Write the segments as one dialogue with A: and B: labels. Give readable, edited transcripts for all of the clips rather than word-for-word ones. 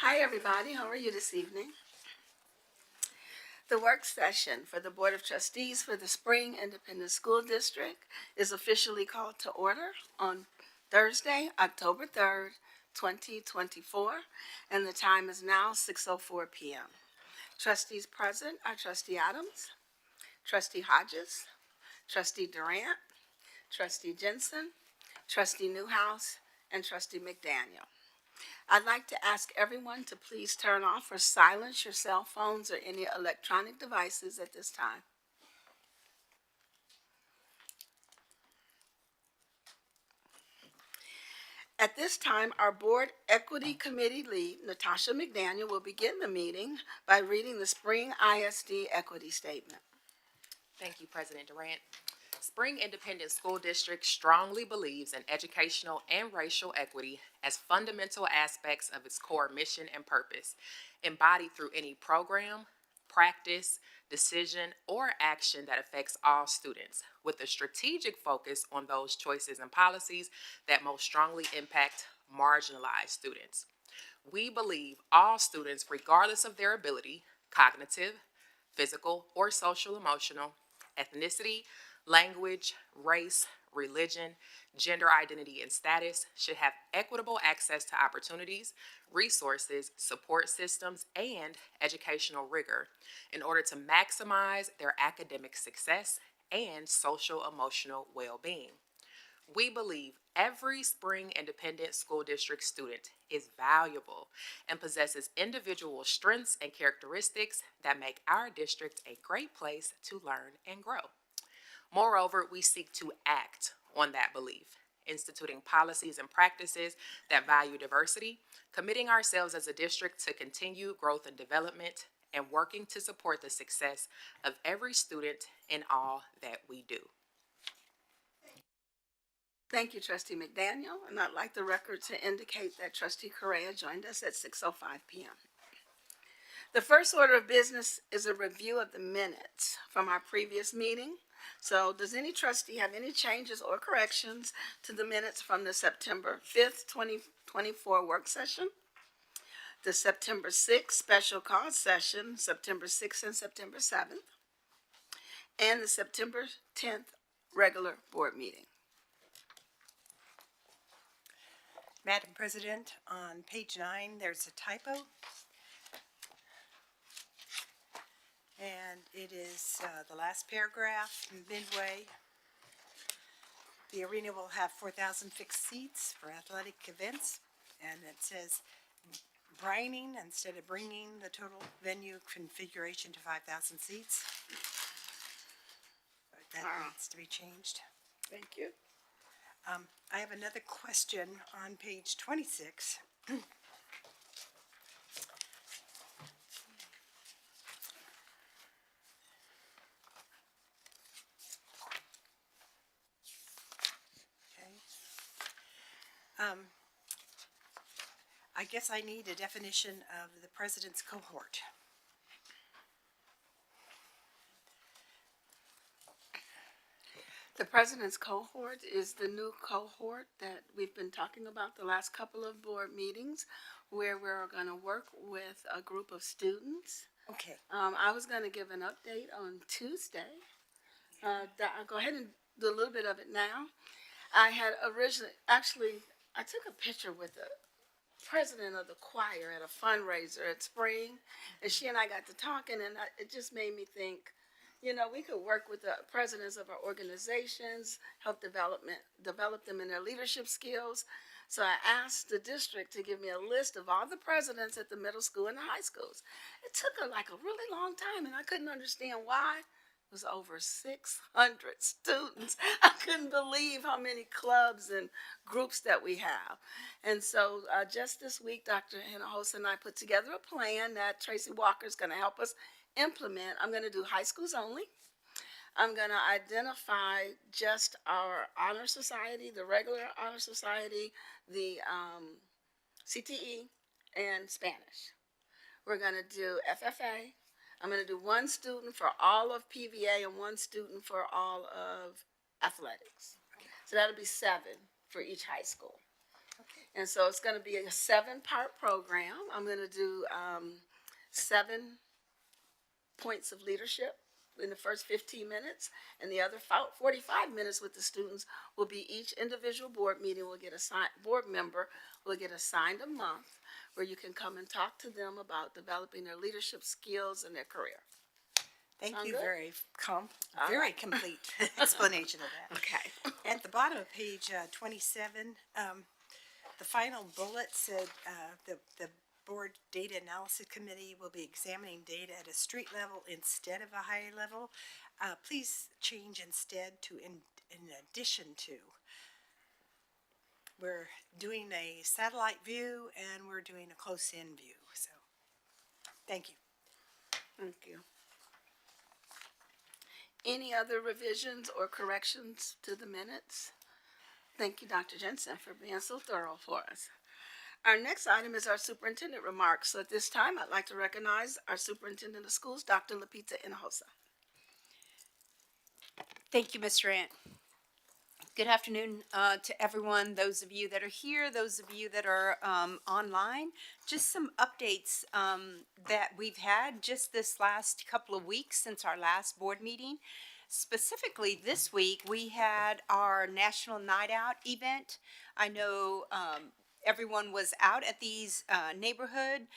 A: Hi, everybody. How are you this evening? The work session for the Board of Trustees for the Spring Independent School District is officially called to order on Thursday, October 3rd, 2024, and the time is now 6:04 p.m. Trustees present are Trustee Adams, Trustee Hodges, Trustee Durant, Trustee Jensen, Trustee Newhouse, and Trustee McDaniel. I'd like to ask everyone to please turn off or silence your cell phones or any electronic devices at this time. At this time, our Board Equity Committee lead, Natasha McDaniel, will begin the meeting by reading the Spring ISD Equity Statement.
B: Thank you, President Durant. Spring Independent School District strongly believes in educational and racial equity as fundamental aspects of its core mission and purpose, embodied through any program, practice, decision, or action that affects all students, with a strategic focus on those choices and policies that most strongly impact marginalized students. We believe all students, regardless of their ability, cognitive, physical, or social emotional, ethnicity, language, race, religion, gender identity, and status, should have equitable access to opportunities, resources, support systems, and educational rigor in order to maximize their academic success and social emotional well-being. We believe every Spring Independent School District student is valuable and possesses individual strengths and characteristics that make our district a great place to learn and grow. Moreover, we seek to act on that belief, instituting policies and practices that value diversity, committing ourselves as a district to continue growth and development, and working to support the success of every student in all that we do.
A: Thank you, Trustee McDaniel, and I'd like the record to indicate that Trustee Correa joined us at 6:05 p.m. The first order of business is a review of the minutes from our previous meeting. So does any trustee have any changes or corrections to the minutes from the September 5th, 2024 work session, the September 6th special call session, September 6th and September 7th, and the September 10th regular board meeting?
C: Madam President, on page 9, there's a typo. And it is the last paragraph, midway. The arena will have 4,000 fixed seats for athletic events. And it says brining instead of bringing the total venue configuration to 5,000 seats. That needs to be changed.
A: Thank you.
C: I have another question on page 26. I guess I need a definition of the president's cohort.
A: The president's cohort is the new cohort that we've been talking about the last couple of board meetings, where we're going to work with a group of students.
C: Okay.
A: I was going to give an update on Tuesday. I'll go ahead and do a little bit of it now. I had originally, actually, I took a picture with the president of the choir at a fundraiser at Spring, and she and I got to talking, and it just made me think, we could work with the presidents of our organizations, help develop them in their leadership skills. So I asked the district to give me a list of all the presidents at the middle school and the high schools. It took a really long time, and I couldn't understand why. It was over 600 students. I couldn't believe how many clubs and groups that we have. And so just this week, Dr. Hinojosa and I put together a plan that Tracy Walker is going to help us implement. I'm going to do high schools only. I'm going to identify just our honor society, the regular honor society, the CTE, and Spanish. We're going to do FFA. I'm going to do one student for all of PVA and one student for all of athletics. So that'll be 7 for each high school.
C: Okay.
A: And so it's going to be a 7-part program. I'm going to do 7 points of leadership in the first 15 minutes, and the other 45 minutes with the students will be each individual board meeting will get assigned, board member will get assigned a month where you can come and talk to them about developing their leadership skills and their career.
C: Thank
A: Sound
C: you,
A: good?
C: very complete explanation of that.
A: Okay.
C: At the bottom of page 27, the final bullet said the Board Data Analysis Committee will be examining data at a street level instead of a high level. Please change instead to in addition to. We're doing a satellite view and we're doing a close-in view, so thank you.
A: Thank you. Any other revisions or corrections to the minutes? Thank you, Dr. Jensen, for being so thorough for us. Our next item is our superintendent remarks. So at this time, I'd like to recognize our superintendent of schools, Dr. Lapita Hinojosa.
D: Thank you, Ms. Durant. Good afternoon to everyone, those of you that are here, those of you that are online. Just some updates that we've had just this last couple of weeks since our last board meeting. Specifically this week, we had our National Night Out event. I know everyone was out at these neighborhood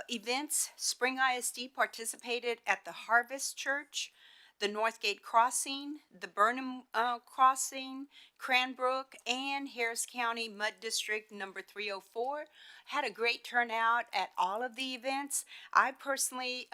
D: events. Spring ISD participated at the Harvest Church, the Northgate Crossing, the Burnham Crossing, Cranbrook, and Harris County Mud District number 304. Had a great turnout at all of the events. I personally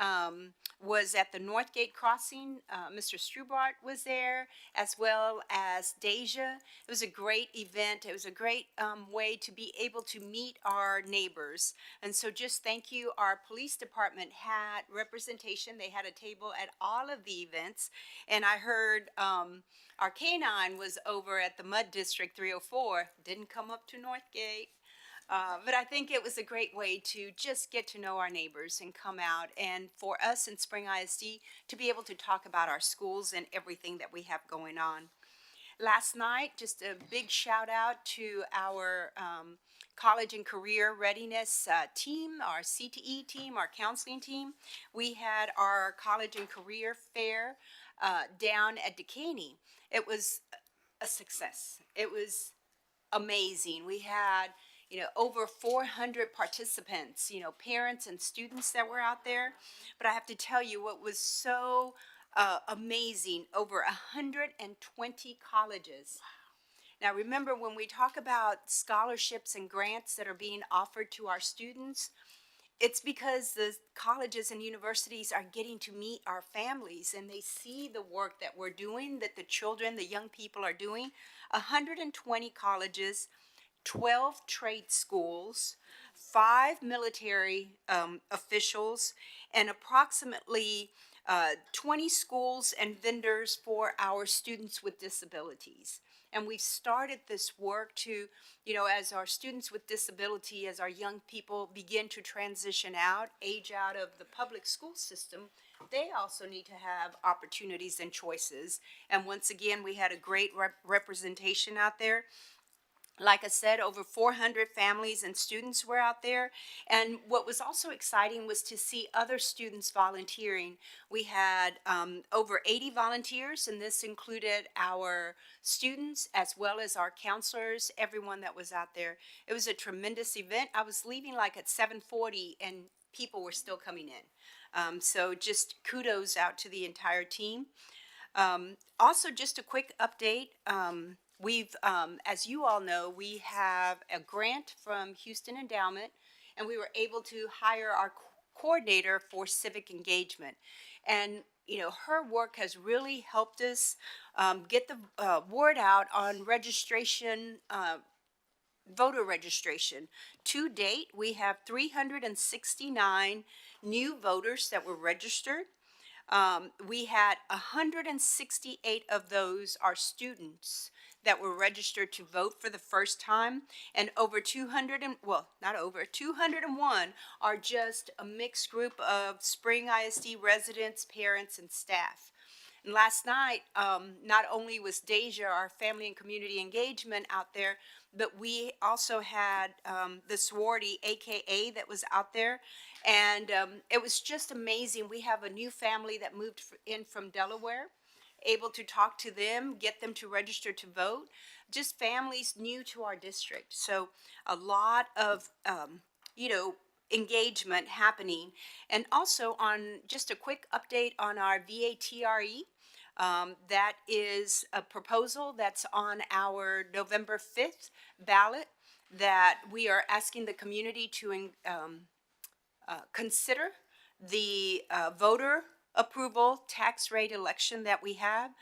D: was at the Northgate Crossing. Mr. Strubart was there, as well as Deja. It was a great event. It was a great way to be able to meet our neighbors. And so just thank you. Our police department had representation. They had a table at all of the events. And I heard our K-9 was over at the Mud District 304. Didn't come up to Northgate. But I think it was a great way to just get to know our neighbors and come out, and for us in Spring ISD to be able to talk about our schools and everything that we have going on. Last night, just a big shout out to our college and career readiness team, our CTE team, our counseling team. We had our college and career fair down at Dekaney. It was a success. It was amazing. We had over 400 participants, parents and students that were out there. But I have to tell you what was so amazing, over 120 colleges. Now remember, when we talk about scholarships and grants that are being offered to our students, it's because the colleges and universities are getting to meet our families and they see the work that we're doing, that the children, the young people are doing. 120 colleges, 12 trade schools, 5 military officials, and approximately 20 schools and vendors for our students with disabilities. And we've started this work to, as our students with disability, as our young people begin to transition out, age out of the public school system, they also need to have opportunities and choices. And once again, we had a great representation out there. Like I said, over 400 families and students were out there. And what was also exciting was to see other students volunteering. We had over 80 volunteers, and this included our students as well as our counselors, everyone that was out there. It was a tremendous event. I was leaving like at 7:40 and people were still coming in. So just kudos out to the entire team. Also, just a quick update. We've, as you all know, we have a grant from Houston Endowment, and we were able to hire our coordinator for civic engagement. And, her work has really helped us get the word out on registration, voter registration. To date, we have 369 new voters that were registered. We had 168 of those are students that were registered to vote for the first time, and over 201 are just a mixed group of Spring ISD residents, parents, and staff. And last night, not only was Deja, our family and community engagement, out there, but we also had the sorority, AKA, that was out there. And it was just amazing. We have a new family that moved in from Delaware, able to talk to them, get them to register to vote, just families new to our district. So a lot of, engagement happening. And also on just a quick update on our VATRE, that is a proposal that's on our November 5th ballot that we are asking the community to consider the voter approval tax rate election that we have.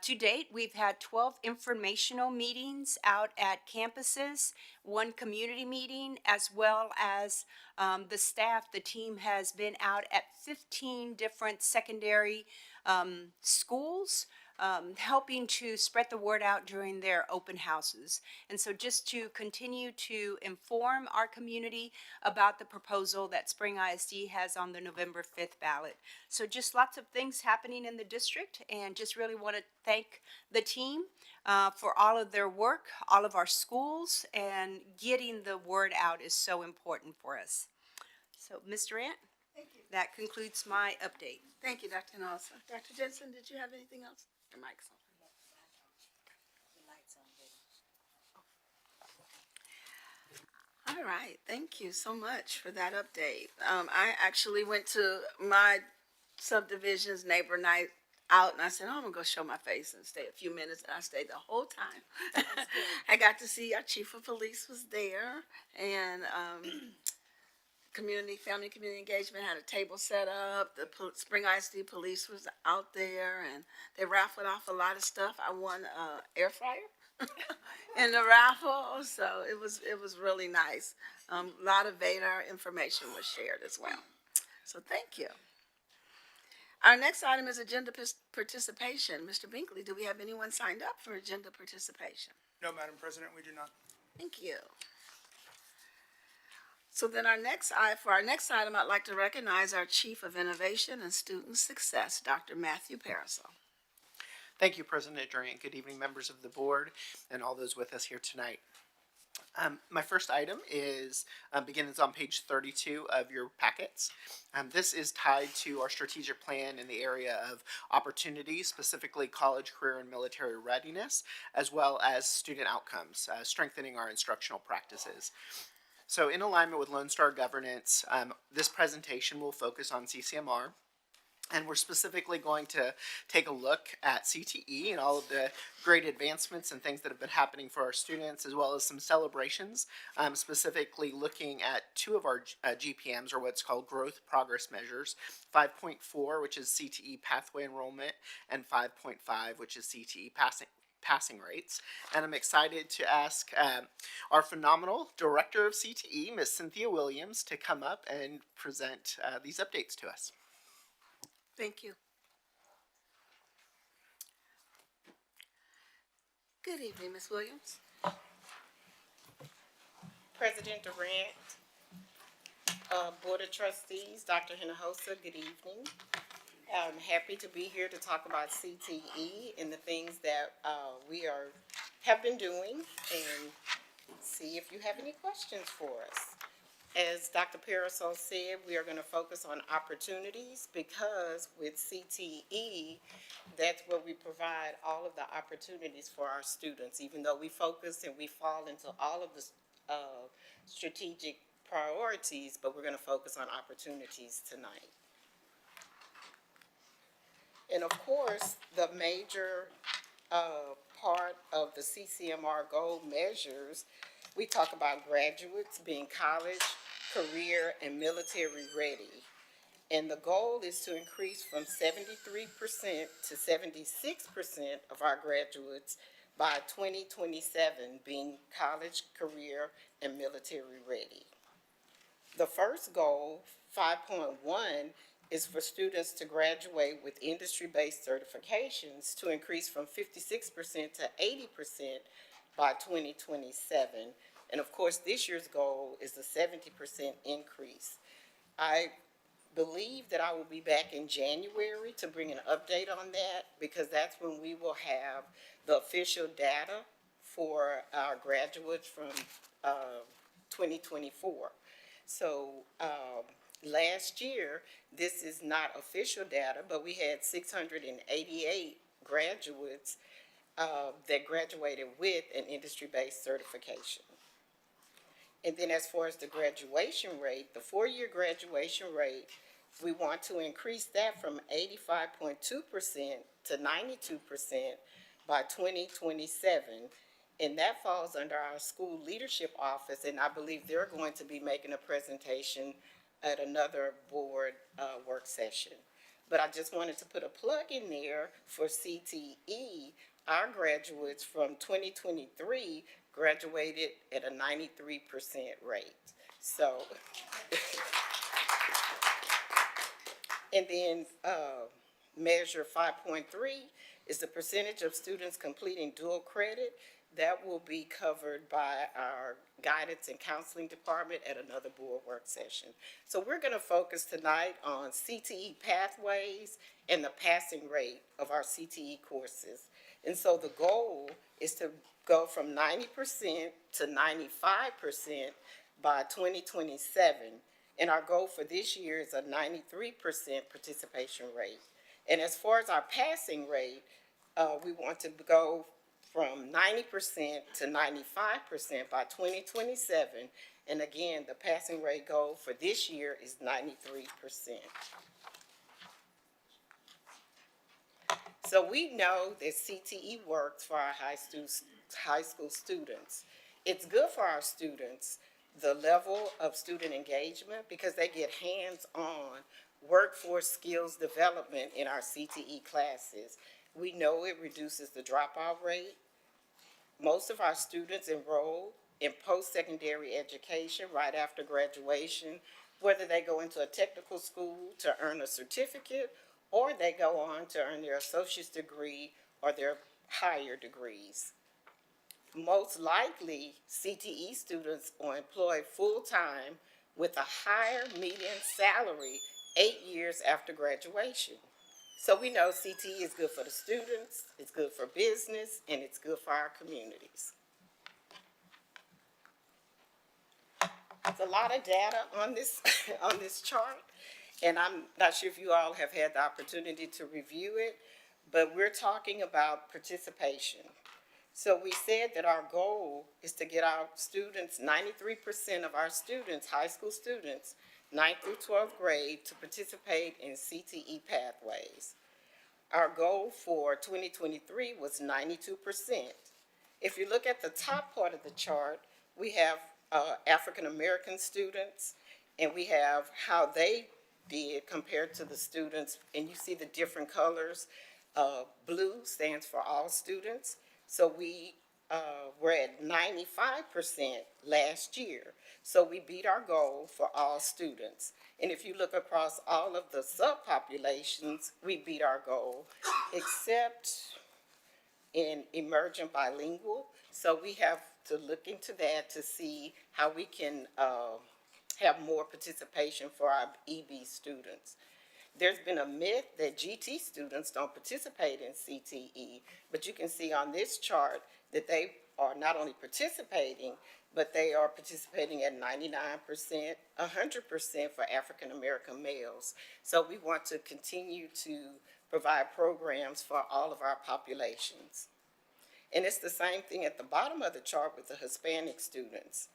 D: To date, we've had 12 informational meetings out at campuses, one community meeting, as well as the staff, the team has been out at 15 different secondary schools, helping to spread the word out during their open houses. And so just to continue to inform our community about the proposal that Spring ISD has on the November 5th ballot. So just lots of things happening in the district, and just really want to thank the team for all of their work, all of our schools, and getting the word out is so important for us. So, Ms. Durant, that concludes my update.
A: Thank you, Dr. Nelson. Dr. Jensen, did you have anything else? Your mic's on. All right, thank you so much for that update. I actually went to my subdivision's neighbor night out, and I said, oh, I'm gonna go show my face and stay a few minutes, and I stayed the whole time. I got to see our chief of police was there, and family community engagement had a table set up. The Spring ISD police was out there, and they raffled off a lot of stuff. I won an air fryer in the raffle, so it was really nice. A lot of Vadar information was shared as well. So thank you. Our next item is agenda participation. Mr. Binkley, do we have anyone signed up for agenda participation?
E: No, Madam President, we do not.
A: Thank you. So then for our next item, I'd like to recognize our Chief of Innovation and Student Success, Dr. Matthew Parasol.
F: Thank you, President Durant. Good evening, members of the board and all those with us here tonight. My first item begins on page 32 of your packets. This is tied to our strategic plan in the area of opportunities, specifically college, career, and military readiness, as well as student outcomes, strengthening our instructional practices. So in alignment with Lone Star Governance, this presentation will focus on CCMR, and we're specifically going to take a look at CTE and all of the great advancements and things that have been happening for our students, as well as some celebrations, specifically looking at two of our GPMs, or what's called growth progress measures, 5.4, which is CTE pathway enrollment, and 5.5, which is CTE passing rates. And I'm excited to ask our phenomenal director of CTE, Ms. Cynthia Williams, to come up and present these updates to us.
A: Thank you. Good evening, Ms. Williams.
G: President Durant, Board of Trustees, Dr. Hinojosa, good evening. I'm happy to be here to talk about CTE and the things that we have been doing, and see if you have any questions for us. As Dr. Parasol said, we are going to focus on opportunities, because with CTE, that's where we provide all of the opportunities for our students, even though we focus and we fall into all of the strategic priorities, but we're going to focus on opportunities tonight. And of course, the major part of the CCMR goal measures, we talk about graduates being college, career, and military ready. And the goal is to increase from 73% to 76% of our graduates by 2027 being college, career, and military ready. The first goal, 5.1, is for students to graduate with industry-based certifications to increase from 56% to 80% by 2027. And of course, this year's goal is a 70% increase. I believe that I will be back in January to bring an update on that, because that's when we will have the official data for our graduates from 2024. So last year, this is not official data, but we had 688 graduates that graduated with an industry-based certification. And then as far as the graduation rate, the four-year graduation rate, we want to increase that from 85.2% to 92% by 2027. And that falls under our school leadership office, and I believe they're going to be making a presentation at another board work session. But I just wanted to put a plug in there for CTE. Our graduates from 2023 graduated at a 93% rate. So, and then measure 5.3 is the percentage of students completing dual credit. That will be covered by our guidance and counseling department at another board work session. So we're going to focus tonight on CTE pathways and the passing rate of our CTE courses. And so the goal is to go from 90% to 95% by 2027. And our goal for this year is a 93% participation rate. And as far as our passing rate, we want to go from 90% to 95% by 2027. And again, the passing rate goal for this year is 93%. So we know that CTE works for our high school students. It's good for our students, the level of student engagement, because they get hands-on workforce skills development in our CTE classes. We know it reduces the dropout rate. Most of our students enroll in post-secondary education right after graduation, whether they go into a technical school to earn a certificate or they go on to earn their associate's degree or their higher degrees. Most likely, CTE students are employed full-time with a higher median salary 8 years after graduation. So we know CTE is good for the students, it's good for business, and it's good for our communities. There's a lot of data on this, on this chart, and I'm not sure if you all have had the opportunity to review it, but we're talking about participation. So we said that our goal is to get our students, 93% of our students, high school students, 9th through 12th grade, to participate in CTE pathways. Our goal for 2023 was 92%. If you look at the top part of the chart, we have African American students, and we have how they did compared to the students, and you see the different colors. Blue stands for all students. So we were at 95% last year. So we beat our goal for all students. And if you look across all of the subpopulations, we beat our goal, except in emergent bilingual. So we have to look into that to see how we can have more participation for our EB students. There's been a myth that GT students don't participate in CTE, but you can see on this chart that they are not only participating, but they are participating at 99%, 100% for African American males. So we want to continue to provide programs for all of our populations. And it's the same thing at the bottom of the chart with the Hispanic students.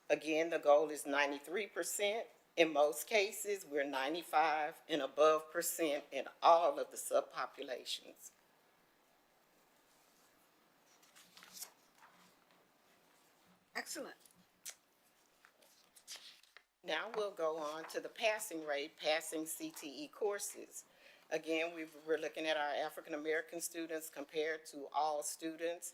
G: Again, the goal is 93%. In most cases, we're 95 and above % in all of the subpopulations.
A: Excellent.
G: Now we'll go on to the passing rate, passing CTE courses. Again, we're looking at our African American students compared to all students,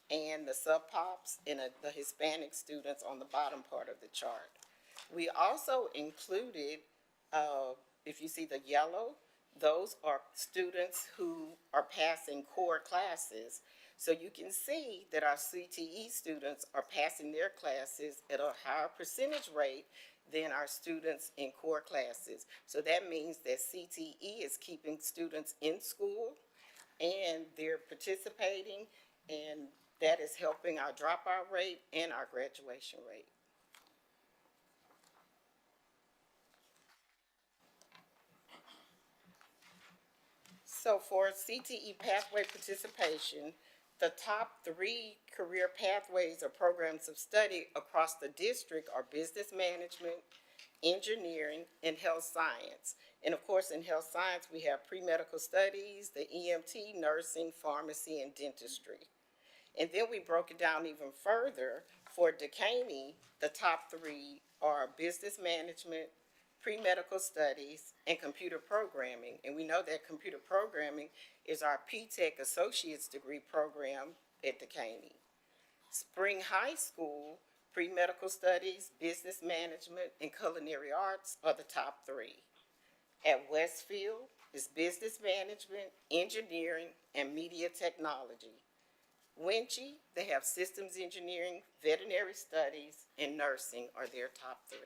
G: and the subpops and the Hispanic students on the bottom part of the chart. We also included, if you see the yellow, those are students who are passing core classes. So you can see that our CTE students are passing their classes at a higher percentage rate than our students in core classes. So that means that CTE is keeping students in school and they're participating, and that is helping our dropout rate and our graduation rate. So for CTE pathway participation, the top 3 career pathways or programs of study across the district are business management, engineering, and health science. And of course, in health science, we have pre-medical studies, the EMT, nursing, pharmacy, and dentistry. And then we broke it down even further. For Dekaney, the top 3 are business management, pre-medical studies, and computer programming. And we know that computer programming is our P-Tech Associate's degree program at Dekaney. Spring High School, pre-medical studies, business management, and culinary arts are the top 3. At Westfield is business management, engineering, and media technology. Winchie, they have systems engineering, veterinary studies, and nursing are their top 3.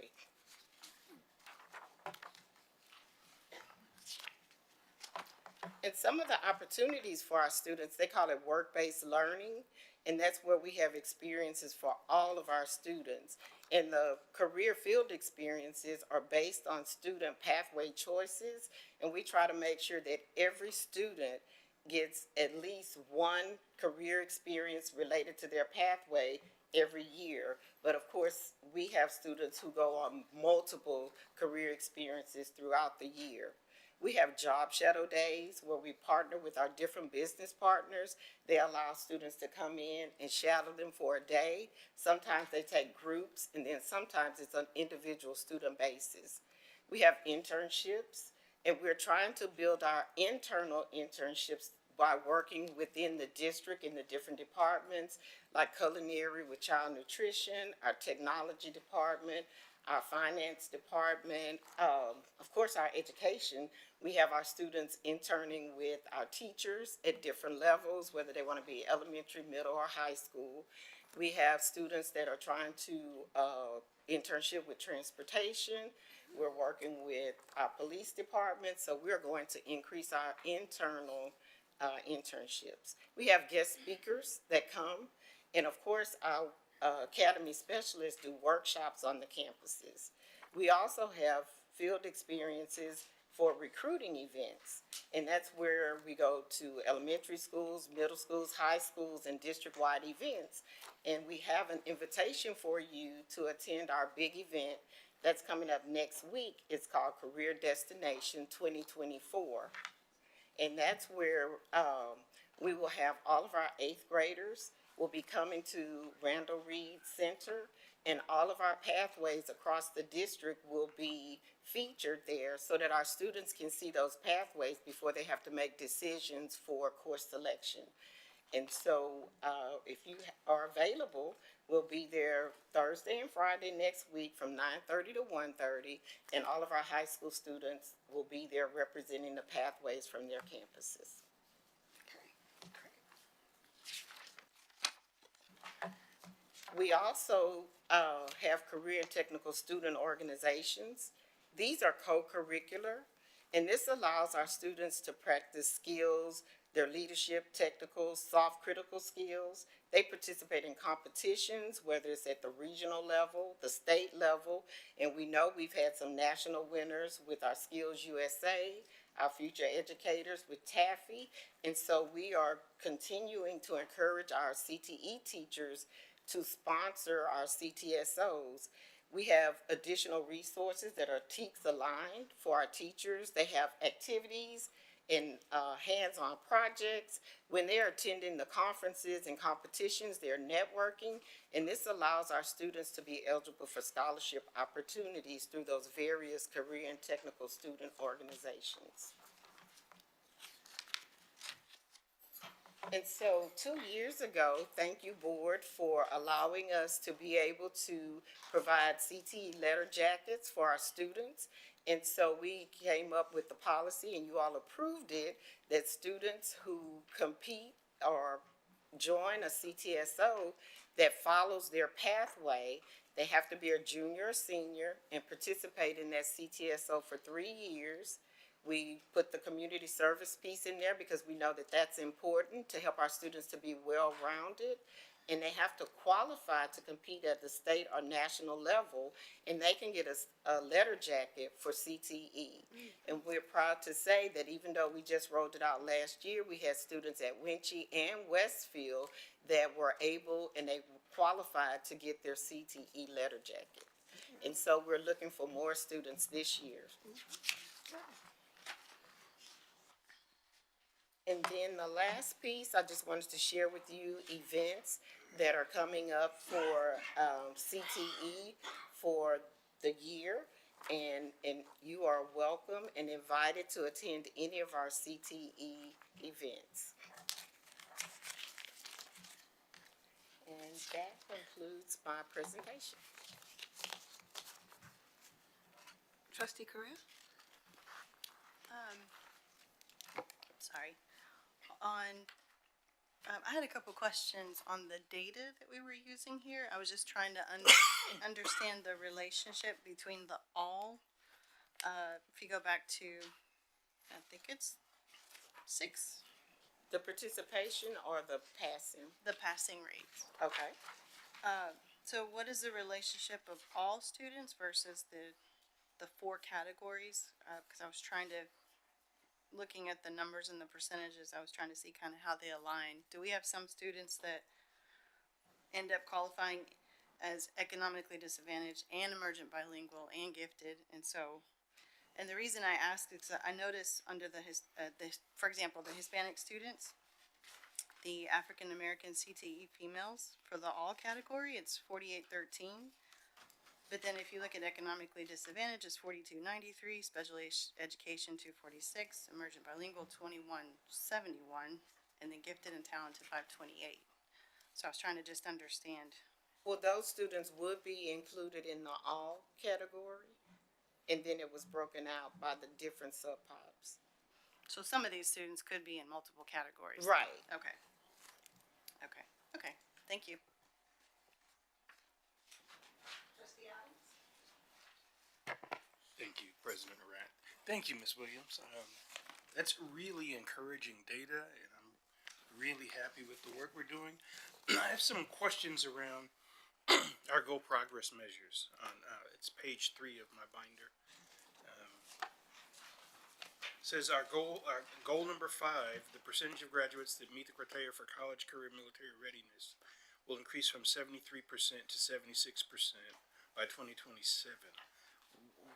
G: And some of the opportunities for our students, they call it work-based learning, and that's where we have experiences for all of our students. And the career field experiences are based on student pathway choices, and we try to make sure that every student gets at least one career experience related to their pathway every year. But of course, we have students who go on multiple career experiences throughout the year. We have job shadow days where we partner with our different business partners. They allow students to come in and shadow them for a day. Sometimes they take groups, and then sometimes it's on individual student basis. We have internships, and we're trying to build our internal internships by working within the district in the different departments, like culinary with child nutrition, our technology department, our finance department, of course, our education. We have our students interning with our teachers at different levels, whether they want to be elementary, middle, or high school. We have students that are trying to internship with transportation. We're working with our police department, so we're going to increase our internal internships. We have guest speakers that come, and of course, our academy specialists do workshops on the campuses. We also have field experiences for recruiting events, and that's where we go to elementary schools, middle schools, high schools, and district-wide events. And we have an invitation for you to attend our big event that's coming up next week. It's called Career Destination 2024. And that's where we will have all of our 8th graders will be coming to Randall Reed Center, and all of our pathways across the district will be featured there so that our students can see those pathways before they have to make decisions for course selection. And so if you are available, we'll be there Thursday and Friday next week from 9:30 to 1:30, and all of our high school students will be there representing the pathways from their campuses. We also have career and technical student organizations. These are co-curricular, and this allows our students to practice skills, their leadership, technical, soft, critical skills. They participate in competitions, whether it's at the regional level, the state level, and we know we've had some national winners with our Skills USA, our future educators with Taffy, and so we are continuing to encourage our CTE teachers to sponsor our CTSOs. We have additional resources that are TEKS aligned for our teachers. They have activities and hands-on projects. When they're attending the conferences and competitions, they're networking, and this allows our students to be eligible for scholarship opportunities through those various career and technical student organizations. And so 2 years ago, thank you, board, for allowing us to be able to provide CTE letter jackets for our students. And so we came up with the policy, and you all approved it, that students who compete or join a CTSO that follows their pathway, they have to be a junior or senior and participate in that CTSO for 3 years. We put the community service piece in there because we know that that's important to help our students to be well-rounded. And they have to qualify to compete at the state or national level, and they can get a letter jacket for CTE. And we're proud to say that even though we just rolled it out last year, we had students at Winchie and Westfield that were able and they qualified to get their CTE letter jacket. And so we're looking for more students this year. And then the last piece, I just wanted to share with you events that are coming up for CTE for the year. And you are welcome and invited to attend any of our CTE events. And that concludes my presentation.
A: Trustee Correa?
E: Sorry. I had a couple questions on the data that we were using here. I was just trying to understand the relationship between the all. If you go back to, I think it's 6,
G: The participation or the passing?
E: the passing rates.
G: Okay.
E: So what is the relationship of all students versus the 4 categories? Because I was trying to, looking at the numbers and the percentages, I was trying to see kind of how they align. Do we have some students that end up qualifying as economically disadvantaged and emergent bilingual and gifted? And the reason I ask is that I notice under for example, the Hispanic students, the African American CTE females, for the all category, it's 4813. But then if you look at economically disadvantaged, it's 4293, special education 246, emergent bilingual 2171, and then gifted and talented 528. So I was trying to just understand.
G: Well, those students would be included in the all category, and then it was broken out by the different subpops.
E: So some of these students could be in multiple categories.
G: Right.
E: Okay. Thank you.
H: Thank you, President Arant. Thank you, Ms. Williams. That's really encouraging data, and I'm really happy with the work we're doing. I have some questions around our goal progress measures. It's page 3 of my binder. It says our goal number 5, the percentage of graduates that meet the criteria for college, career, military readiness will increase from 73% to 76% by 2027.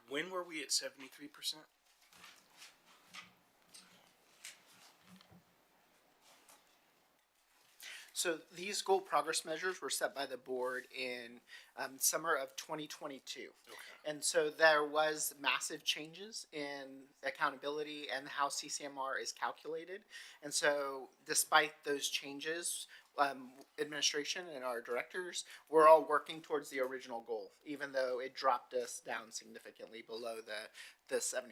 H: When were we at 73%?
F: So these goal progress measures were set by the board in summer of 2022. And so there was massive changes in accountability and how CCMR is calculated. And so despite those changes, administration and our directors, we're all working towards the original goal, even though it dropped us down significantly below the 73%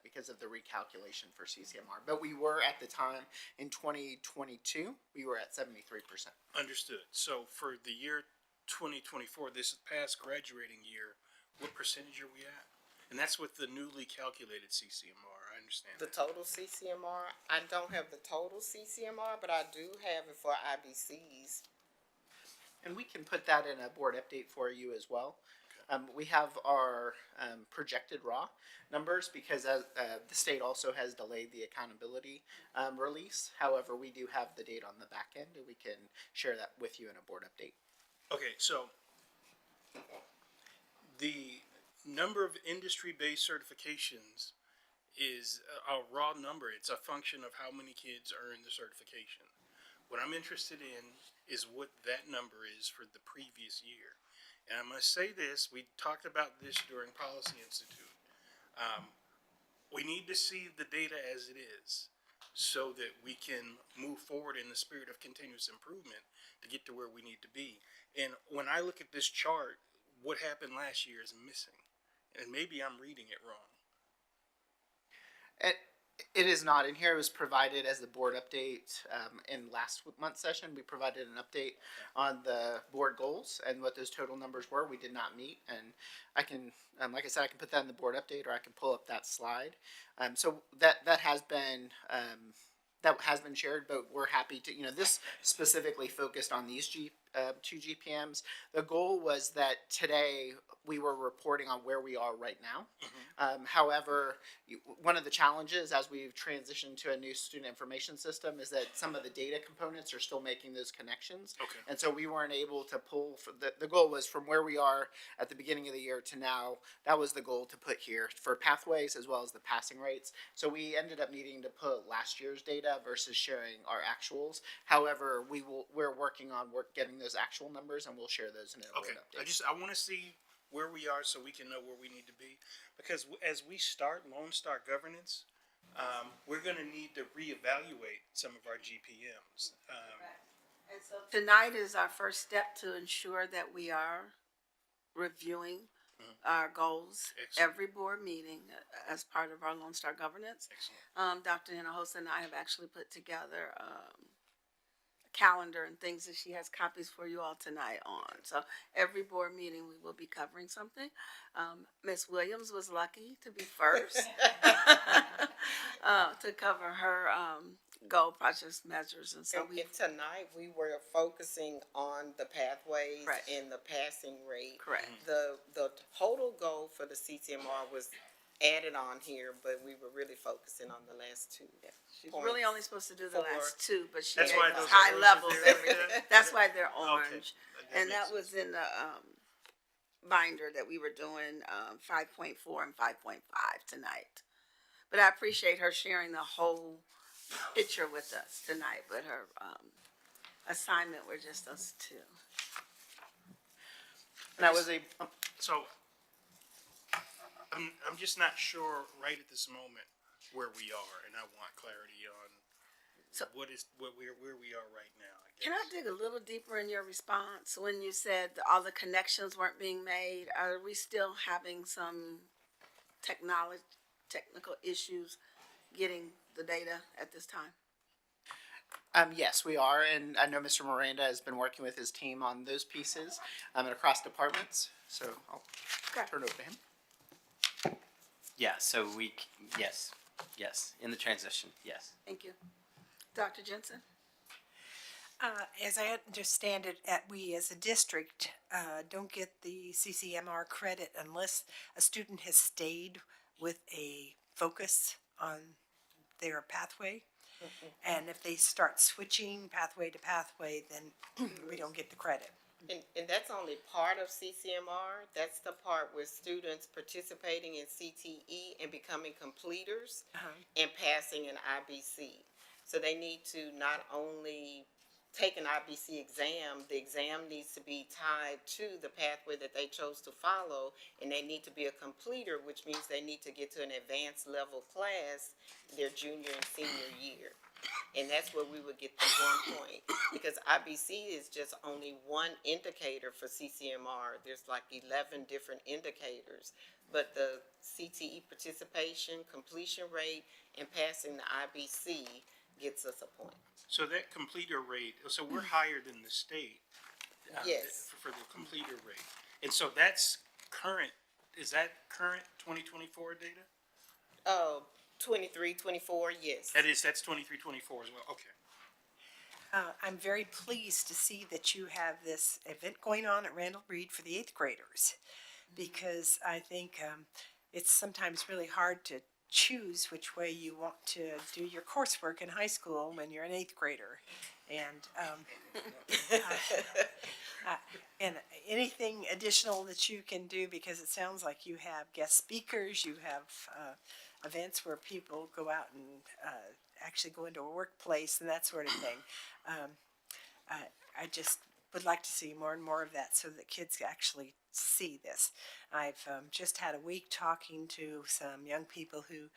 F: because of the recalculation for CCMR. But we were at the time in 2022, we were at 73%.
H: Understood. So for the year 2024, this past graduating year, what percentage are we at? And that's with the newly calculated CCMR. I understand
G: The
H: that.
G: total CCMR, I don't have the total CCMR, but I do have it for IBCs.
F: And we can put that in a board update for you as well. We have our projected raw numbers because the state also has delayed the accountability release. However, we do have the data on the back end, and we can share that with you in a board update.
H: Okay, so the number of industry-based certifications is a raw number. It's a function of how many kids earn the certification. What I'm interested in is what that number is for the previous year. And I must say this, we talked about this during Policy Institute. We need to see the data as it is so that we can move forward in the spirit of continuous improvement to get to where we need to be. And when I look at this chart, what happened last year is missing. And maybe I'm reading it wrong.
F: It is not in here. It was provided as the board update in last month's session. We provided an update on the board goals and what those total numbers were. We did not meet, and I can, like I said, I can put that in the board update, or I can pull up that slide. So that has been. That has been shared, but we're happy to, this specifically focused on these two GPMs. The goal was that today we were reporting on where we are right now. However, one of the challenges as we've transitioned to a new student information system is that some of the data components are still making those connections.
H: Okay.
F: And so we weren't able to pull, the goal was from where we are at the beginning of the year to now, that was the goal to put here for pathways as well as the passing rates. So we ended up needing to put last year's data versus sharing our actuals. However, we're working on getting those actual numbers, and we'll share those in a
H: Okay,
F: board update.
H: I want to see where we are so we can know where we need to be. Because as we start Lone Star governance, we're going to need to reevaluate some of our GPMs.
A: And so tonight is our first step to ensure that we are reviewing our goals
H: Excellent.
A: every board meeting as part of our Lone Star governance.
H: Excellent.
A: Dr. Hinojosa and I have actually put together a calendar and things that she has copies for you all tonight on. So every board meeting we will be covering something. Ms. Williams was lucky to be first to cover her goal projects measures, and so
G: And
A: we.
G: and tonight, we were focusing on the pathways
A: Correct.
G: and the passing rate.
A: Correct.
G: The total goal for the CCMR was added on here, but we were really focusing on the last two.
A: She's
G: points.
A: really only supposed to do the last two, but she
H: That's
A: gave
H: why
A: us
H: those
A: high
H: orange
A: levels.
H: are there like
A: everything.
H: that?
A: That's why they're
H: Okay.
A: orange. And that
H: makes
A: was in the binder that we were doing 5.4 and 5.5 tonight. But I appreciate her sharing the whole picture with us tonight. But her assignment were just us two.
F: And that was
H: So I'm just not sure right at this moment where we are, and I want clarity on
A: So-
H: where we are right now. I guess.
A: Can I dig a little deeper in your response when you said that all the connections weren't being made? Are we still having some technical issues getting the data at this time?
F: Yes, we are, and I know Mr. Miranda has been working with his team on those pieces and across departments. So I'll
A: Okay.
F: turn it over to him.
I: Yeah, so yes, in the transition, yes.
A: Thank you. Dr. Jensen?
C: As I understand it, we as a district don't get the CCMR credit unless a student has stayed with a focus on their pathway. And if they start switching pathway to pathway, then we don't get the credit.
G: And that's only part of CCMR. That's the part with students participating in CTE and becoming completers and passing an IBC. So they need to not only take an IBC exam, the exam needs to be tied to the pathway that they chose to follow, and they need to be a completer, which means they need to get to an advanced level class their junior and senior year. And that's where we would get the 1 point, because IBC is just only one indicator for CCMR. There's like 11 different indicators, but the CTE participation, completion rate, and passing the IBC gets us a point.
H: So that completer rate, so we're higher than the state.
G: Yes.
H: For the completer rate. And so that's current, is that current 2024 data?
G: 23, 24, yes.
H: That's 23, 24 as well, okay.
C: I'm very pleased to see that you have this event going on at Randall Reed for the eighth graders, because I think it's sometimes really hard to choose which way you want to do your coursework in high school when you're an eighth grader. And anything additional that you can do, because it sounds like you have guest speakers, you have events where people go out and actually go into a workplace and that sort of thing. I just would like to see more and more of that so that kids actually see this. I've just had a week talking to some young people who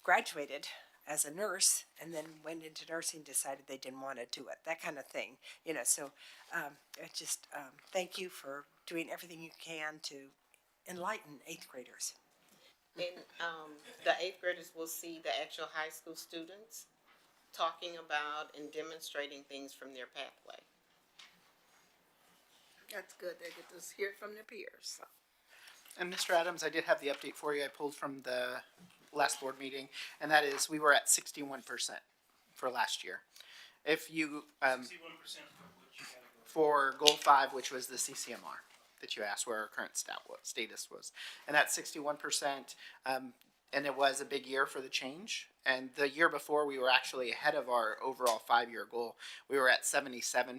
C: graduated as a nurse and then went into nursing, decided they didn't want to do it, that kind of thing. So I just thank you for doing everything you can to enlighten eighth graders.
G: And, the eighth graders will see the actual high school students talking about and demonstrating things from their pathway.
A: That's good. They get to hear it from their peers, so.
F: And Mr. Adams, I did have the update for you. I pulled from the last board meeting, and that is we were at 61% for last year. If you
H: 61% for which category?
F: for goal 5, which was the CCMR that you asked where our current status was, and that's 61%. And it was a big year for the change. And the year before, we were actually ahead of our overall 5-year goal. We were at 77%,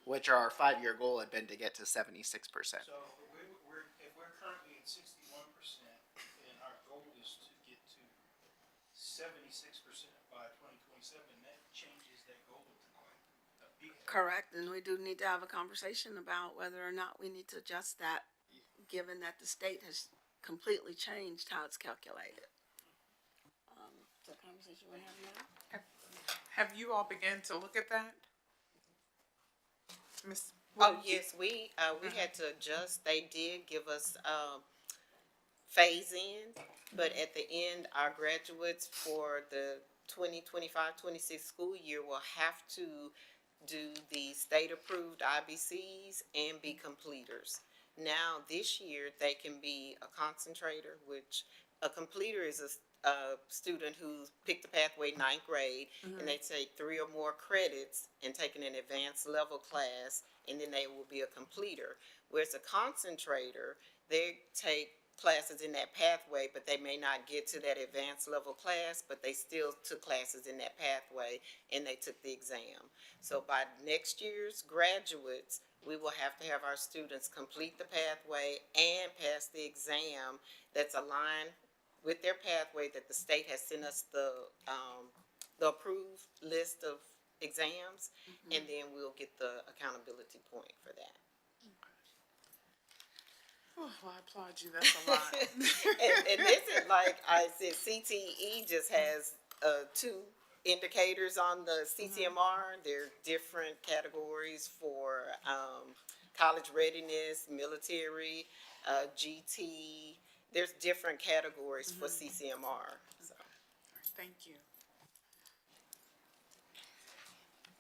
F: which our 5-year goal had been to get to 76%.
H: So if we're currently at 61%, and our goal is to get to 76% by 2027, that changes that goal to quite a bit.
A: Correct, and we do need to have a conversation about whether or not we need to adjust that, given that the state has completely changed how it's calculated. Is that a conversation we're having now?
J: Have you all begun to look at that? Miss?
G: Oh, yes, we had to adjust. They did give us, phase in, but at the end, our graduates for the 2025-26 school year will have to do the state-approved IBCs and be completers. Now, this year, they can be a concentrator, which a completer is a student who's picked the pathway 9th grade, and they take 3 or more credits and taking an advanced level class, and then they will be a completer. Whereas a concentrator, they take classes in that pathway, but they may not get to that advanced level class, but they still took classes in that pathway and they took the exam. So by next year's graduates, we will have to have our students complete the pathway and pass the exam that's aligned with their pathway that the state has sent us the approved list of exams, and then we'll get the accountability point for that.
J: Oh, well, I applaud you, that's a lot.
G: And this is like I said, CTE just has 2 indicators on the CCMR. There are different categories for college readiness, military, GT. There's different categories for CCMR. So.
J: Thank you.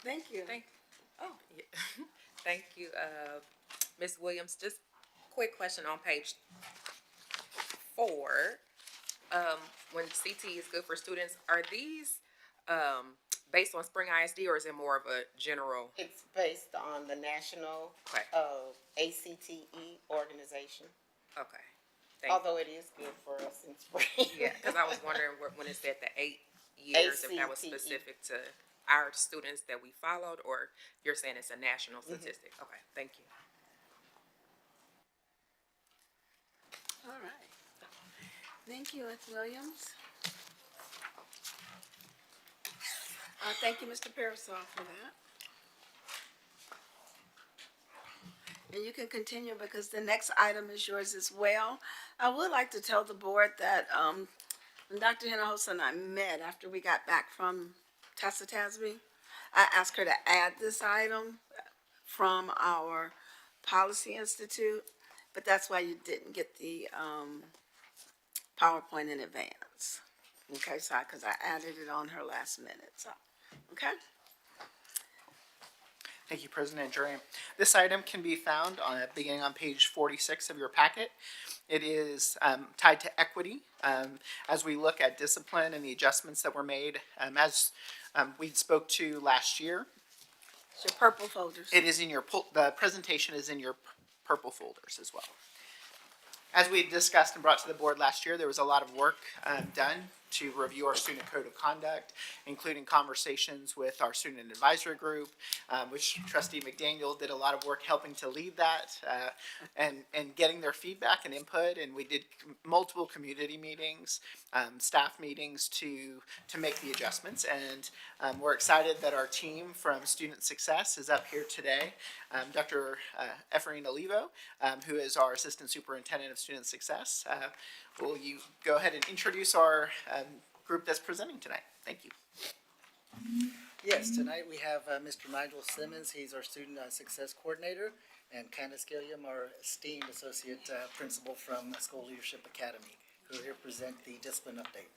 A: Thank you.
B: Thank you, Ms. Williams. Just quick question on page 4. When CT is good for students, are these based on Spring ISD, or is it more of a general?
G: It's based on the national
B: Okay.
G: ACTE organization.
B: Okay. Thank you.
G: Although it is good for us in spring.
B: Yeah, because I was wondering when it said the 8 years, if that was
G: ACTE.
B: specific to our students that we followed, or you're saying it's a national statistic? Okay, thank you.
A: All right. Thank you, Ms. Williams. Thank you, Mr. Parasol, for that. And you can continue because the next item is yours as well. I would like to tell the board that when Dr. Hinojosa and I met after we got back from Tassi, I asked her to add this item from our Policy Institute, but that's why you didn't get the PowerPoint in advance. Okay, so because I added it on her last minute, so, okay?
F: Thank you, President Durant. This item can be found beginning on page 46 of your packet. It is tied to equity as we look at discipline and the adjustments that were made. As we spoke to last year,
A: It's your purple folders.
F: it is in your, the presentation is in your purple folders as well. As we discussed and brought to the board last year, there was a lot of work done to review our student code of conduct, including conversations with our student advisory group, which Trustee McDaniel did a lot of work helping to lead that, and getting their feedback and input. And we did multiple community meetings, staff meetings to make the adjustments. And we're excited that our team from Student Success is up here today. Dr. Efrain Olivo, who is our Assistant Superintendent of Student Success. Will you go ahead and introduce our group that's presenting tonight? Thank you.
K: Yes, tonight we have Mr. Nigel Simmons. He's our Student Success Coordinator, and Candace Gilliam, our esteemed Associate Principal from School Leadership Academy. who will here present the discipline update.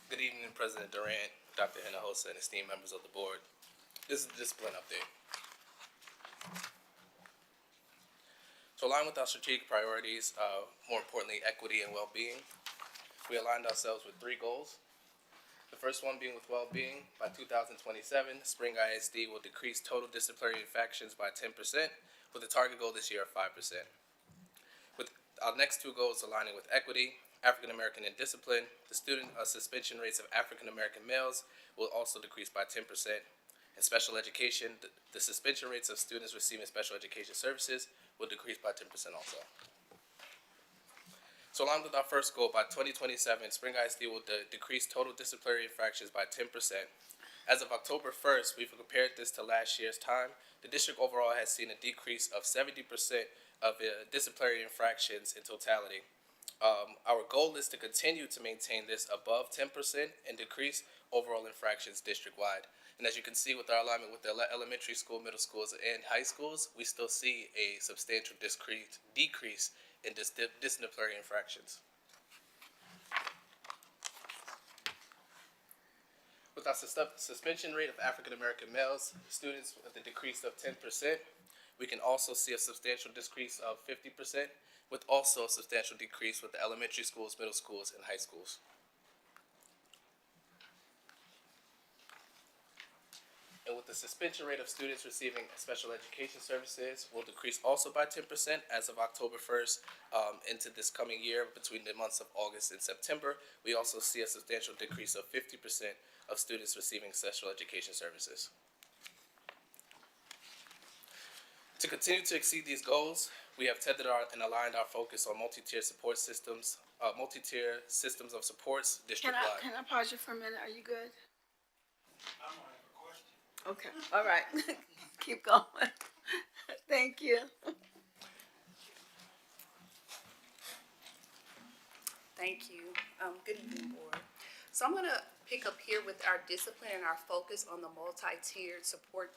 L: Good evening, President Durant, Dr. Hinojosa, and esteemed members of the board. This is the discipline update. To align with our strategic priorities, more importantly, equity and well-being, we aligned ourselves with 3 goals. The first one being with well-being. By 2027, Spring ISD will decrease total disciplinary infractions by 10%, with a target goal this year of 5%. With our next 2 goals aligning with equity, African American and discipline, the student suspension rates of African American males will also decrease by 10%. In special education, the suspension rates of students receiving special education services will decrease by 10% also. So along with our first goal, by 2027, Spring ISD will decrease total disciplinary infractions by 10%. As of October 1st, we've compared this to last year's time. The district overall has seen a decrease of 70% of disciplinary infractions in totality. Our goal is to continue to maintain this above 10% and decrease overall infractions district-wide. And as you can see with our alignment with the elementary school, middle schools, and high schools, we still see a substantial decrease in disciplinary infractions. With our suspension rate of African American males, students with a decrease of 10%, we can also see a substantial decrease of 50%, with also a substantial decrease with the elementary schools, middle schools, and high schools. And with the suspension rate of students receiving special education services will decrease also by 10% as of October 1st into this coming year between the months of August and September. We also see a substantial decrease of 50% of students receiving special education services. To continue to exceed these goals, we have tethered and aligned our focus on multi-tier support systems, multi-tier systems of supports district-wide.
A: Can I pause you for a minute? Are you good? Okay, all right. Keep going. Thank you.
M: Thank you. Good evening, board. So I'm going to pick up here with our discipline and our focus on the multi-tiered support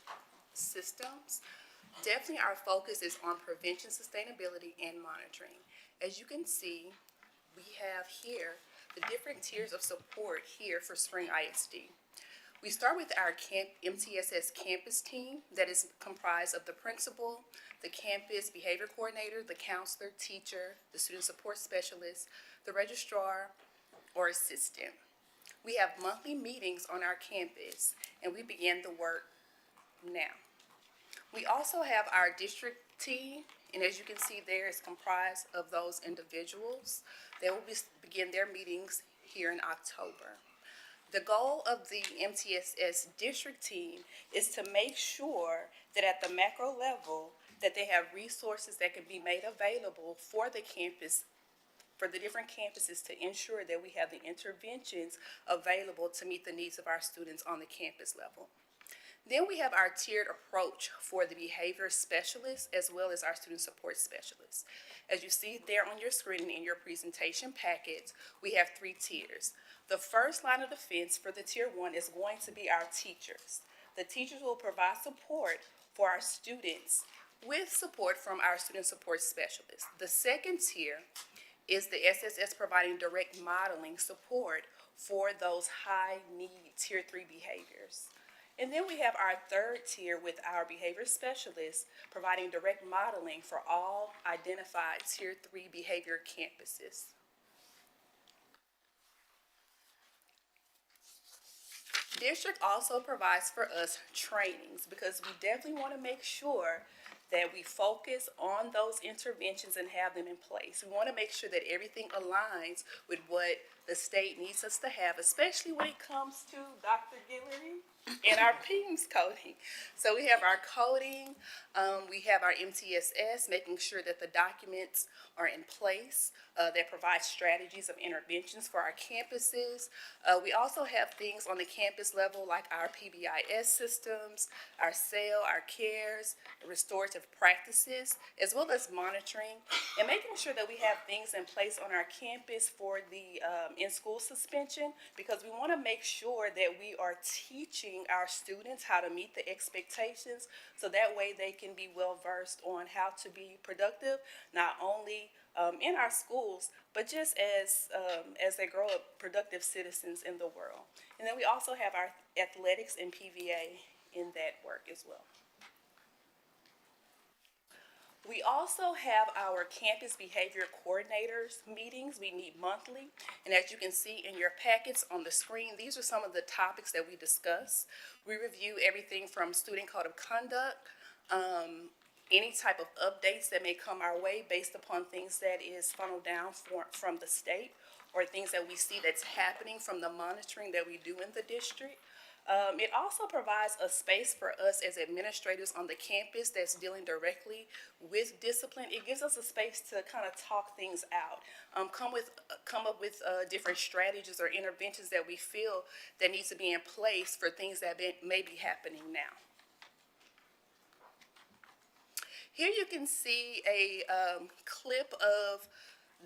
M: systems. Definitely our focus is on prevention, sustainability, and monitoring. As you can see, we have here the different tiers of support here for Spring ISD. We start with our MTSS campus team that is comprised of the principal, the campus behavior coordinator, the counselor, teacher, the student support specialist, the registrar, or assistant. We have monthly meetings on our campus, and we begin the work now. We also have our district team, and as you can see there, it's comprised of those individuals. They will begin their meetings here in October. The goal of the MTSS district team is to make sure that at the macro level that they have resources that can be made available for the campus, for the different campuses, to ensure that we have the interventions available to meet the needs of our students on the campus level. Then we have our tiered approach for the behavior specialists as well as our student support specialists. As you see there on your screen in your presentation packets, we have 3 tiers. The first line of defense for the tier 1 is going to be our teachers. The teachers will provide support for our students with support from our student support specialists. The second tier is the SSS providing direct modeling support for those high need tier 3 behaviors. And then we have our third tier with our behavior specialists providing direct modeling for all identified tier 3 behavior campuses. District also provides for us trainings because we definitely want to make sure that we focus on those interventions and have them in place. We want to make sure that everything aligns with what the state needs us to have, especially when it comes to Dr. Guillory and our PEMS coding. So we have our coding, we have our MTSS, making sure that the documents are in place that provide strategies of interventions for our campuses. We also have things on the campus level like our PBIS systems, our SAIL, our CARES, restorative practices, as well as monitoring and making sure that we have things in place on our campus for the in-school suspension, because we want to make sure that we are teaching our students how to meet the expectations so that way they can be well versed on how to be productive, not only in our schools, but just as they grow up productive citizens in the world. And then we also have our athletics and PVA in that work as well. We also have our campus behavior coordinators meetings. We meet monthly. And as you can see in your packets on the screen, these are some of the topics that we discuss. We review everything from student code of conduct, any type of updates that may come our way based upon things that is funneled down from the state or things that we see that's happening from the monitoring that we do in the district. It also provides a space for us as administrators on the campus that's dealing directly with discipline. It gives us a space to kind of talk things out, come up with different strategies or interventions that we feel that needs to be in place for things that may be happening now. Here you can see a clip of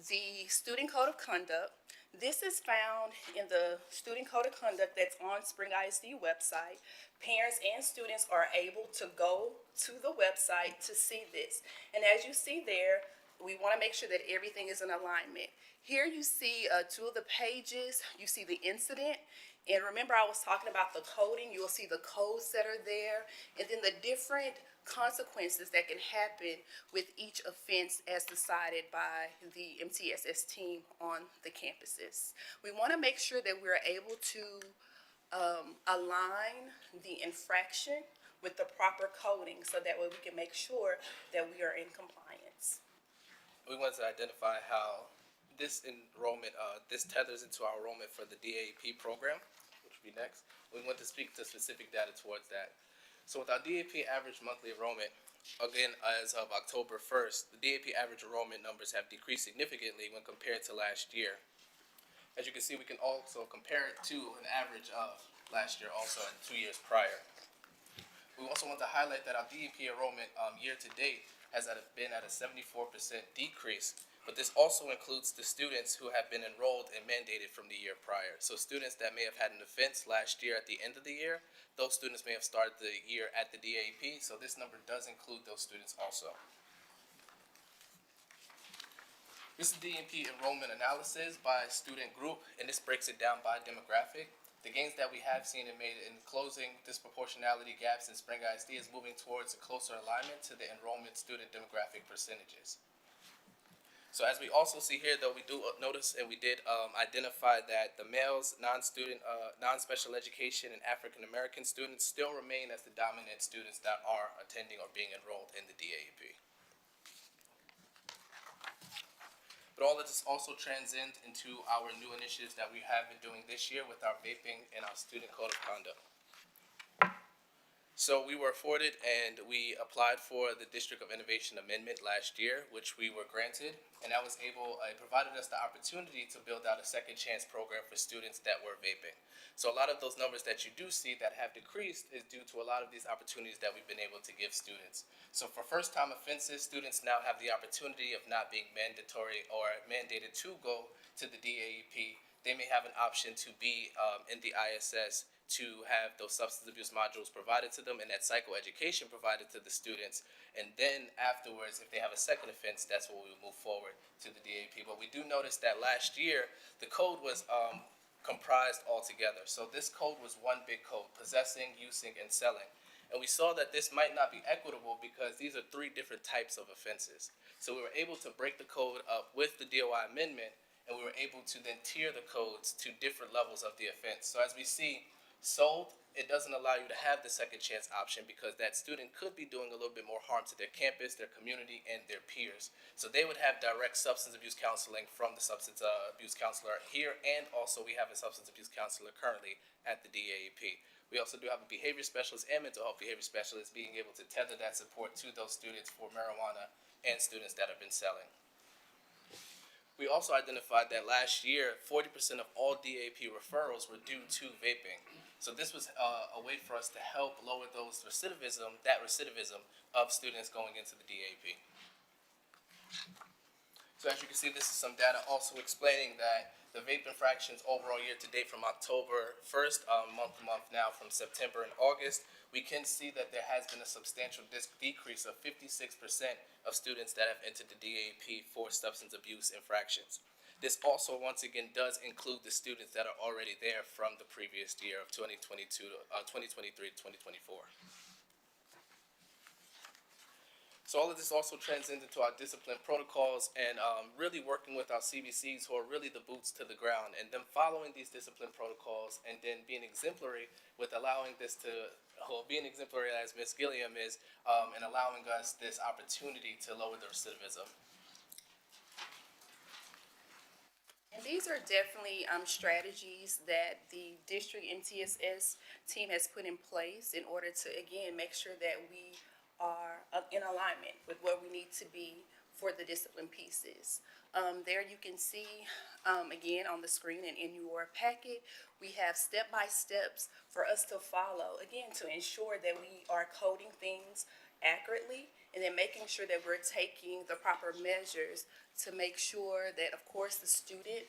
M: the Student Code of Conduct. This is found in the Student Code of Conduct that's on Spring ISD website. Parents and students are able to go to the website to see this. And as you see there, we want to make sure that everything is in alignment. Here you see two of the pages. You see the incident. And remember, I was talking about the coding. You'll see the codes that are there, and then the different consequences that can happen with each offense as decided by the MTSS team on the campuses. We want to make sure that we're able to align the infraction with the proper coding so that way we can make sure that we are in compliance.
L: We wanted to identify how this enrollment, this tethers into our enrollment for the DAP program, which will be next. We want to speak to specific data towards that. So with our DAP average monthly enrollment, again, as of October 1st, the DAP average enrollment numbers have decreased significantly when compared to last year. As you can see, we can also compare it to an average of last year also and 2 years prior. We also want to highlight that our DAP enrollment year to date has been at a 74% decrease, but this also includes the students who have been enrolled and mandated from the year prior. So students that may have had an offense last year at the end of the year, those students may have started the year at the DAP, so this number does include those students also. This is DAP enrollment analysis by student group, and this breaks it down by demographic. The gains that we have seen and made in closing disproportionality gaps in Spring ISD is moving towards a closer alignment to the enrollment student demographic percentages. So as we also see here, though, we do notice and we did identify that the males, non-special education, and African-American students still remain as the dominant students that are attending or being enrolled in the DAP. But all of this also transcends into our new initiatives that we have been doing this year with our vaping and our student code of conduct. So we were afforded and we applied for the District of Innovation Amendment last year, which we were granted, and that was it provided us the opportunity to build out a second chance program for students that were vaping. So a lot of those numbers that you do see that have decreased is due to a lot of these opportunities that we've been able to give students. So for first time offenses, students now have the opportunity of not being mandatory or mandated to go to the DAEP. They may have an option to be in the ISS, to have those substance abuse modules provided to them and that psychoeducation provided to the students. And then afterwards, if they have a second offense, that's when we move forward to the DAP. But we do notice that last year, the code was comprised altogether. So this code was one big code: possessing, using, and selling. And we saw that this might not be equitable because these are three different types of offenses. So we were able to break the code up with the DOI amendment, and we were able to then tier the codes to different levels of the offense. So as we see, sold, it doesn't allow you to have the second chance option because that student could be doing a little bit more harm to their campus, their community, and their peers. So they would have direct substance abuse counseling from the substance abuse counselor here, and also we have a substance abuse counselor currently at the DAEP. We also do have a behavior specialist and mental health behavior specialist being able to tether that support to those students for marijuana and students that have been selling. We also identified that last year, 40% of all DAP referrals were due to vaping. So this was a way for us to help lower those recidivism of students going into the DAP. So as you can see, this is some data also explaining that the vape infractions overall year to date from October 1st, month to month now from September and August, we can see that there has been a substantial decrease of 56% of students that have entered the DAP for substance abuse infractions. This also, once again, does include the students that are already there from the previous year of 2022 to 2023 to 2024. So all of this also transcends into our discipline protocols and really working with our CBCs who are really the boots to the ground and them following these discipline protocols and then being exemplary with allowing this to, well, being exemplary as Ms. Gilliam is and allowing us this opportunity to lower the recidivism.
M: And these are definitely strategies that the district MTSS team has put in place in order to, again, make sure that we are in alignment with where we need to be for the discipline pieces. There you can see, again, on the screen and in your packet, we have step-by-steps for us to follow, again, to ensure that we are coding things accurately and then making sure that we're taking the proper measures to make sure that, of course, the student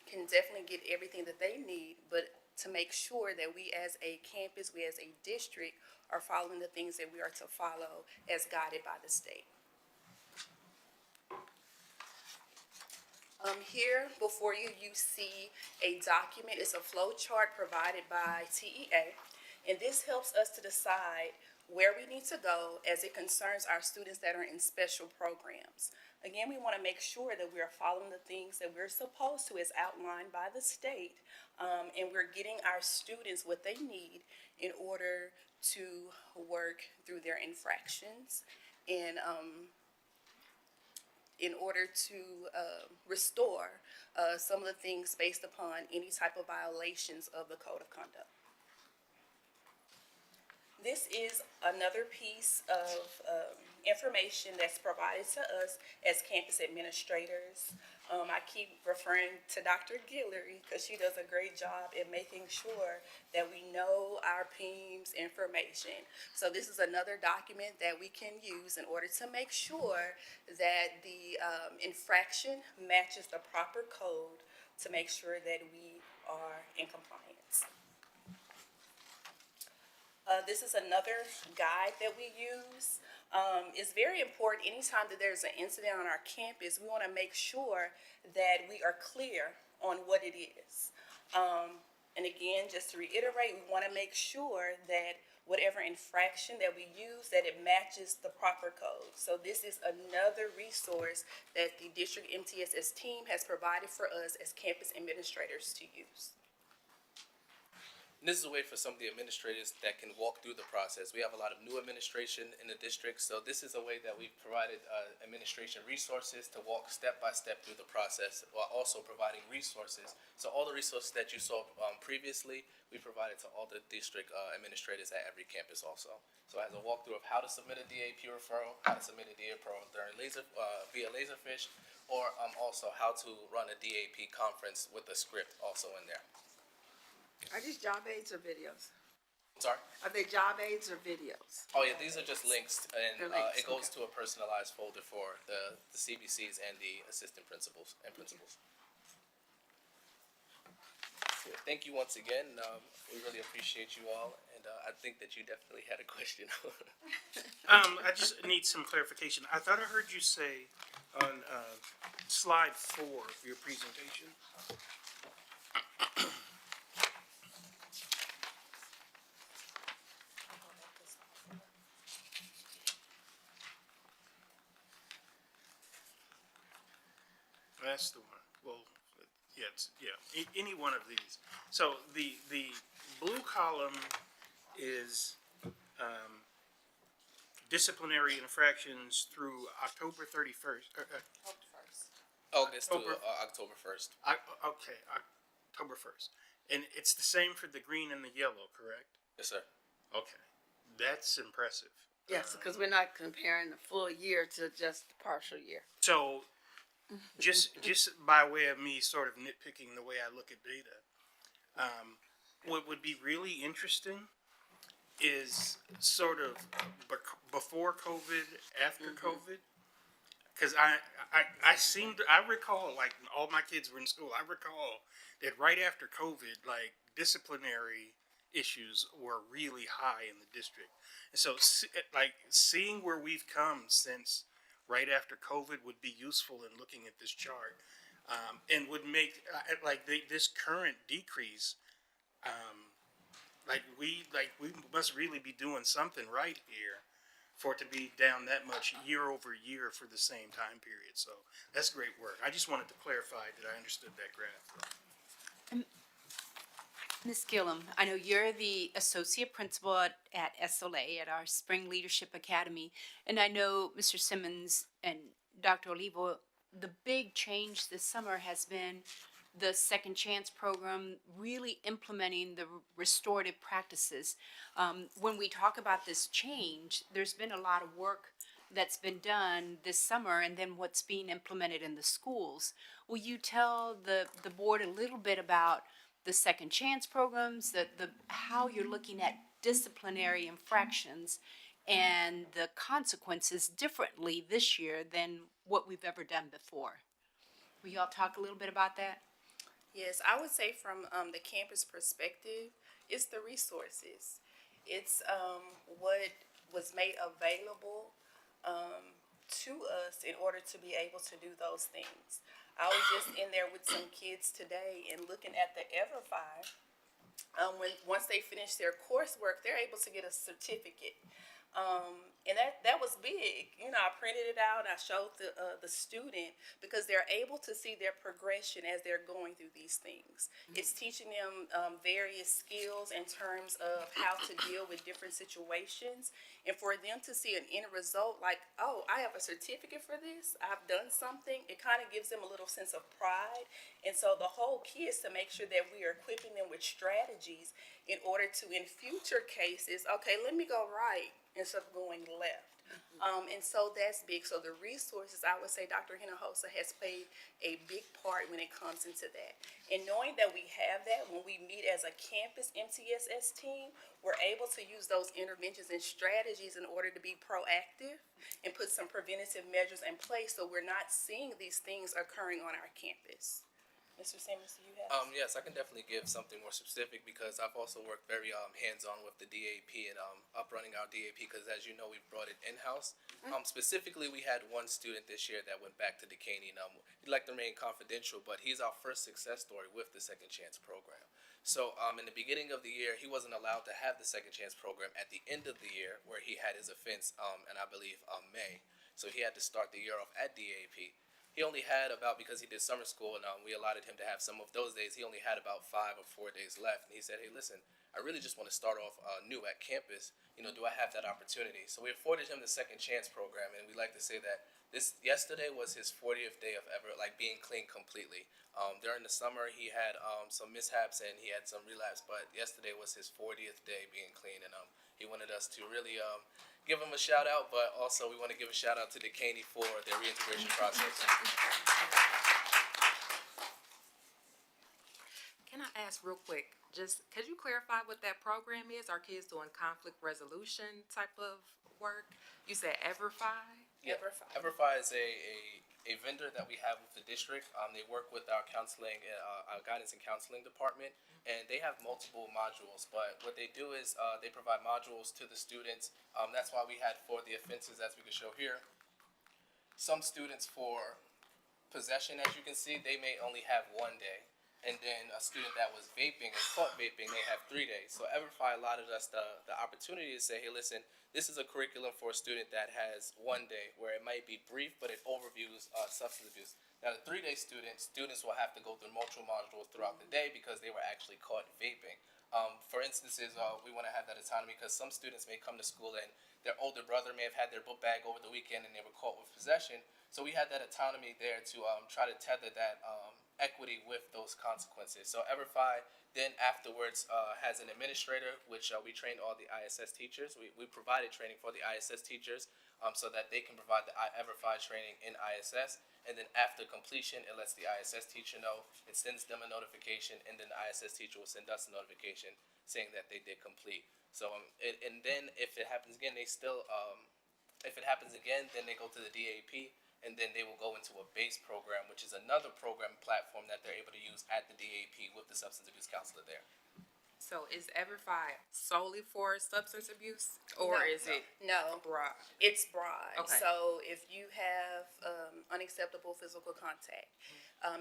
M: can definitely get everything that they need, but to make sure that we as a campus, we as a district are following the things that we are to follow as guided by the state. Here before you, you see a document. It's a flow chart provided by TEA, and this helps us to decide where we need to go as it concerns our students that are in special programs. Again, we want to make sure that we are following the things that we're supposed to as outlined by the state, and we're getting our students what they need in order to work through their infractions and in order to restore some of the things based upon any type of violations of the Code of Conduct. This is another piece of information that's provided to us as campus administrators. I keep referring to Dr. Guillory because she does a great job in making sure that we know our PEIMS information. So this is another document that we can use in order to make sure that the infraction matches the proper code to make sure that we are in compliance. This is another guide that we use. It's very important anytime that there's an incident on our campus, we want to make sure that we are clear on what it is. And again, just to reiterate, we want to make sure that whatever infraction that we use, that it matches the proper code. So this is another resource that the district MTSS team has provided for us as campus administrators to use.
L: And this is a way for some of the administrators that can walk through the process. We have a lot of new administration in the district, so this is a way that we've provided administration resources to walk step by step through the process while also providing resources. So all the resources that you saw previously, we provided to all the district administrators at every campus also. So as a walkthrough of how to submit a DAP referral, how to submit a DAP referral during via Laserfish, or also how to run a DAP conference with a script also in there.
A: Are these job aids or videos?
L: Sorry?
A: Are they job aids or videos?
L: Oh yeah, these are just links, and
A: They're links,
L: it goes
A: okay.
L: to a personalized folder for the CBCs and the assistant principals and principals. So, thank you once again. We really appreciate you all, and I think that you definitely had a question.
H: I just need some clarification. I thought I heard you say on slide 4 of your presentation. That's the one. Well, yeah, any one of these. So the blue column is disciplinary infractions through October 31st.
L: August
H: October.
L: to October 1st.
H: Okay, October 1st. And it's the same for the green and the yellow, correct?
L: Yes, sir.
H: Okay, that's impressive.
A: Yes, because we're not comparing the full year to just the partial year.
H: So, just by way of me sort of nitpicking the way I look at data, what would be really interesting is sort of before COVID, after COVID, Because I recall, like, all my kids were in school. I recall that right after COVID, like, disciplinary issues were really high in the district. And so, like, seeing where we've come since right after COVID would be useful in looking at this chart, and would make, this current decrease, we must really be doing something right here for it to be down that much year over year for the same time period. So that's great work. I just wanted to clarify that I understood that graph.
D: Ms. Gillum, I know you're the associate principal at SLA, at our Spring Leadership Academy, and I know Mr. Simmons and Dr. Olivo, the big change this summer has been the Second Chance program, really implementing the restorative practices. When we talk about this change, there's been a lot of work that's been done this summer and then what's being implemented in the schools. Will you tell the board a little bit about the Second Chance programs, how you're looking at disciplinary infractions and the consequences differently this year than what we've ever done before? Will y'all talk a little bit about that?
M: Yes, I would say from the campus perspective, it's the resources. It's what was made available to us in order to be able to do those things. I was just in there with some kids today and looking at the EverFi. Once they finish their coursework, they're able to get a certificate. And that was big. You know, I printed it out and I showed the student because they're able to see their progression as they're going through these things. It's teaching them various skills in terms of how to deal with different situations. And for them to see an end result like, oh, I have a certificate for this, I've done something, it kind of gives them a little sense of pride. And so the whole key is to make sure that we are equipping them with strategies in order to, in future cases, okay, let me go right instead of going left. And so that's big. So the resources, I would say Dr. Hinojosa has played a big part when it comes into that. And knowing that we have that, when we meet as a campus MTSS team, we're able to use those interventions and strategies in order to be proactive and put some preventative measures in place so we're not seeing these things occurring on our campus. Mr. Simmons, do you have?
L: Yes, I can definitely give something more specific because I've also worked very hands-on with the DAP and uprunning our DAP because, as you know, we've brought it in-house. Specifically, we had one student this year that went back to Dekaney. He'd like to remain confidential, but he's our first success story with the Second Chance program. So in the beginning of the year, he wasn't allowed to have the Second Chance program. At the end of the year, where he had his offense, and I believe May, so he had to start the year off at DAP. He only had about, because he did summer school and we allotted him to have some of those days, he only had about 5 or 4 days left. And he said, hey, listen, I really just want to start off new at campus. You know, do I have that opportunity? So we afforded him the Second Chance program. And we like to say that yesterday was his 40th day of being clean completely. During the summer, he had some mishaps and he had some relapse. But yesterday was his 40th day being clean. And he wanted us to really give him a shout out, but also we want to give a shout out to Dekaney for their reintegration process.
B: Can I ask real quick, just could you clarify what that program is? Are kids doing conflict resolution type of work? You said EverFi?
L: Yeah. EverFi is a vendor that we have with the district. They work with our counseling, our guidance and counseling department, and they have multiple modules. But what they do is they provide modules to the students. That's why we had for the offenses, as we can show here. Some students for possession, as you can see, they may only have 1 day. And then a student that was vaping and caught vaping, they have 3 days. So EverFi allotted us the opportunity to say, hey, listen, this is a curriculum for a student that has 1 day where it might be brief, but it overviews substance abuse. Now, the 3-day students will have to go through multiple modules throughout the day because they were actually caught vaping. For instances, we want to have that autonomy because some students may come to school and their older brother may have had their book bag over the weekend and they were caught with possession. So we had that autonomy there to try to tether that equity with those consequences. So EverFi then afterwards has an administrator, which we trained all the ISS teachers. We provided training for the ISS teachers so that they can provide the EverFi training in ISS. And then after completion, it lets the ISS teacher know, it sends them a notification, and then the ISS teacher will send us a notification saying that they did complete. So, and then if it happens again, they still, if it happens again, then they go to the DAP, and then they will go into a base program, which is another program platform that they're able to use at the DAP with the substance abuse counselor there.
B: So is EverFi solely for substance abuse, or
M: No.
B: is it
M: No,
B: broad?
M: it's broad.
B: Okay.
M: So if you have unacceptable physical contact,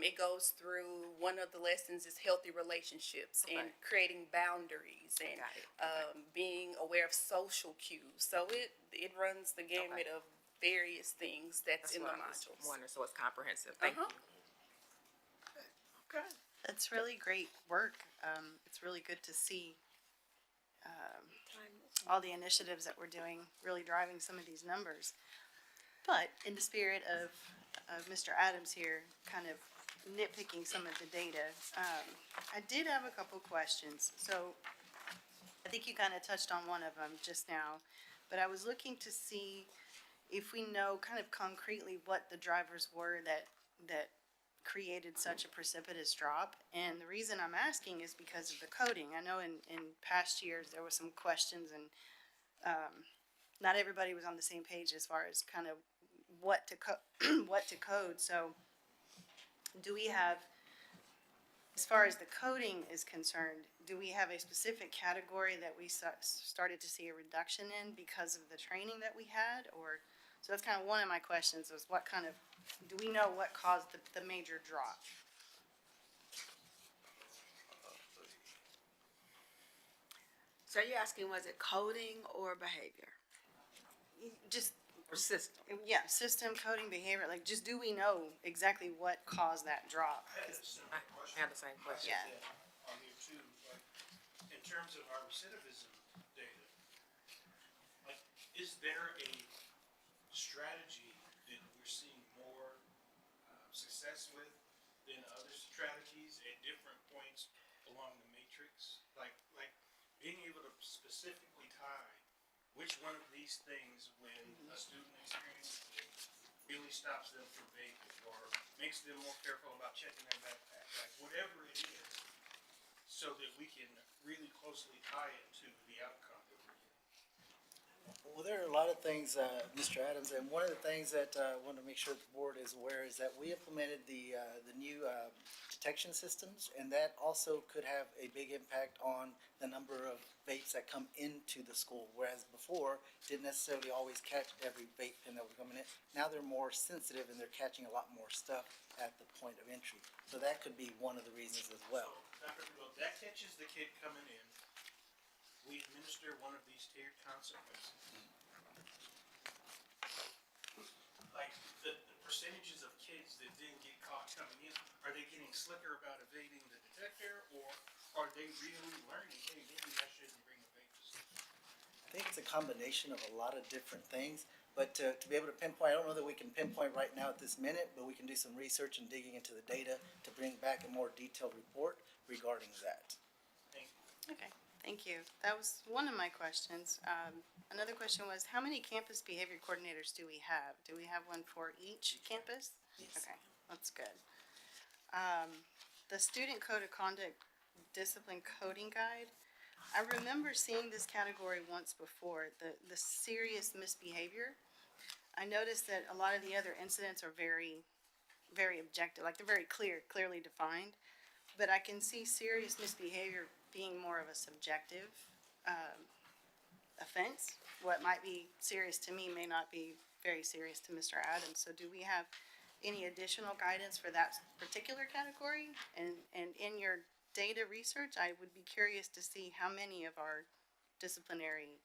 M: it goes through, one of the lessons is healthy relationships and
B: Okay.
M: creating boundaries and
B: Got it.
M: being aware of social cues. So it runs the gamut of various things that's in the
B: what I was
M: modules.
B: wondering, so it's comprehensive. Thank
M: Uh-huh.
B: you.
A: Okay.
E: That's really great work. It's really good to see all the initiatives that we're doing, really driving some of these numbers. But in the spirit of Mr. Adams here, kind of nitpicking some of the data, I did have a couple questions. So I think you kind of touched on one of them just now, but I was looking to see if we know kind of concretely what the drivers were that created such a precipitous drop. And the reason I'm asking is because of the coding. I know in past years, there was some questions and, not everybody was on the same page as far as kind of what to code. So do we have, as far as the coding is concerned, do we have a specific category that we started to see a reduction in because of the training that we had? Or, so that's kind of one of my questions, was what kind of, do we know what caused the major drop?
A: So you're asking, was it coding or behavior
E: Just,
A: or system?
E: yeah, system, coding, behavior, like, just do we know exactly what caused that drop?
B: I have the same question.
E: Yeah.
H: On here too, like, in terms of our recidivism data, like, is there a strategy that we're seeing more success with than other strategies at different points along the matrix? Like being able to specifically tie which one of these things, when a student experiences it, really stops them from vaping or makes them more careful about checking their backpack, like whatever it is, so that we can really closely tie it to the outcome that we're getting.
K: Well, there are a lot of things, Mr. Adams, and one of the things that I want to make sure the board is aware is that we implemented the new detection systems, and that also could have a big impact on the number of vapes that come into the school, whereas before, didn't necessarily always catch every vape pen that was coming in. Now they're more sensitive and they're catching a lot more stuff at the point of entry. So that could be one of the reasons as well.
H: So, Dr. Bill, that catches the kid coming in. We administer one of these tiered consequences. Like, the percentages of kids that then get caught coming in, are they getting slicker about evading the detector, or are they really learning, hey, maybe I shouldn't bring a vape to school?
K: I think it's a combination of a lot of different things, but to be able to pinpoint, I don't know that we can pinpoint right now at this minute, but we can do some research and digging into the data to bring back a more detailed report regarding that.
H: Thank you.
E: Okay, thank you. That was one of my questions. Another question was, how many campus behavior coordinators do we have? Do we have one for each campus? Yes. Okay, that's good. The Student Code of Conduct Discipline Coding Guide, I remember seeing this category once before, the serious misbehavior. I noticed that a lot of the other incidents are very, very objective, like they're very clearly defined. But I can see serious misbehavior being more of a subjective offense. What might be serious to me may not be very serious to Mr. Adams. So do we have any additional guidance for that particular category? And in your data research, I would be curious to see how many of our disciplinary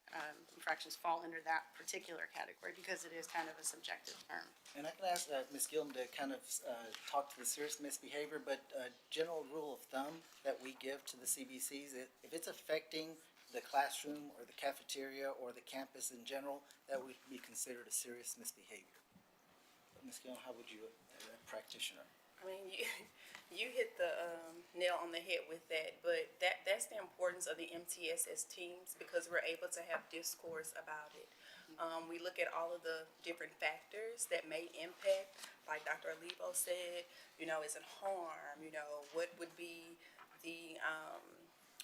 E: infractions fall under that particular category, because it is kind of a subjective term.
K: And I can ask Ms. Gillum to kind of talk to the serious misbehavior, but general rule of thumb that we give to the CBCs, if it's affecting the classroom or the cafeteria or the campus in general, that would be considered a serious misbehavior. Ms. Gillum, how would you, as a practitioner?
M: I mean, you hit the nail on the head with that, but that's the importance of the MTSS teams, because we're able to have discourse about it. We look at all of the different factors that may impact, like Dr. Alibo said, is it harm, what would be the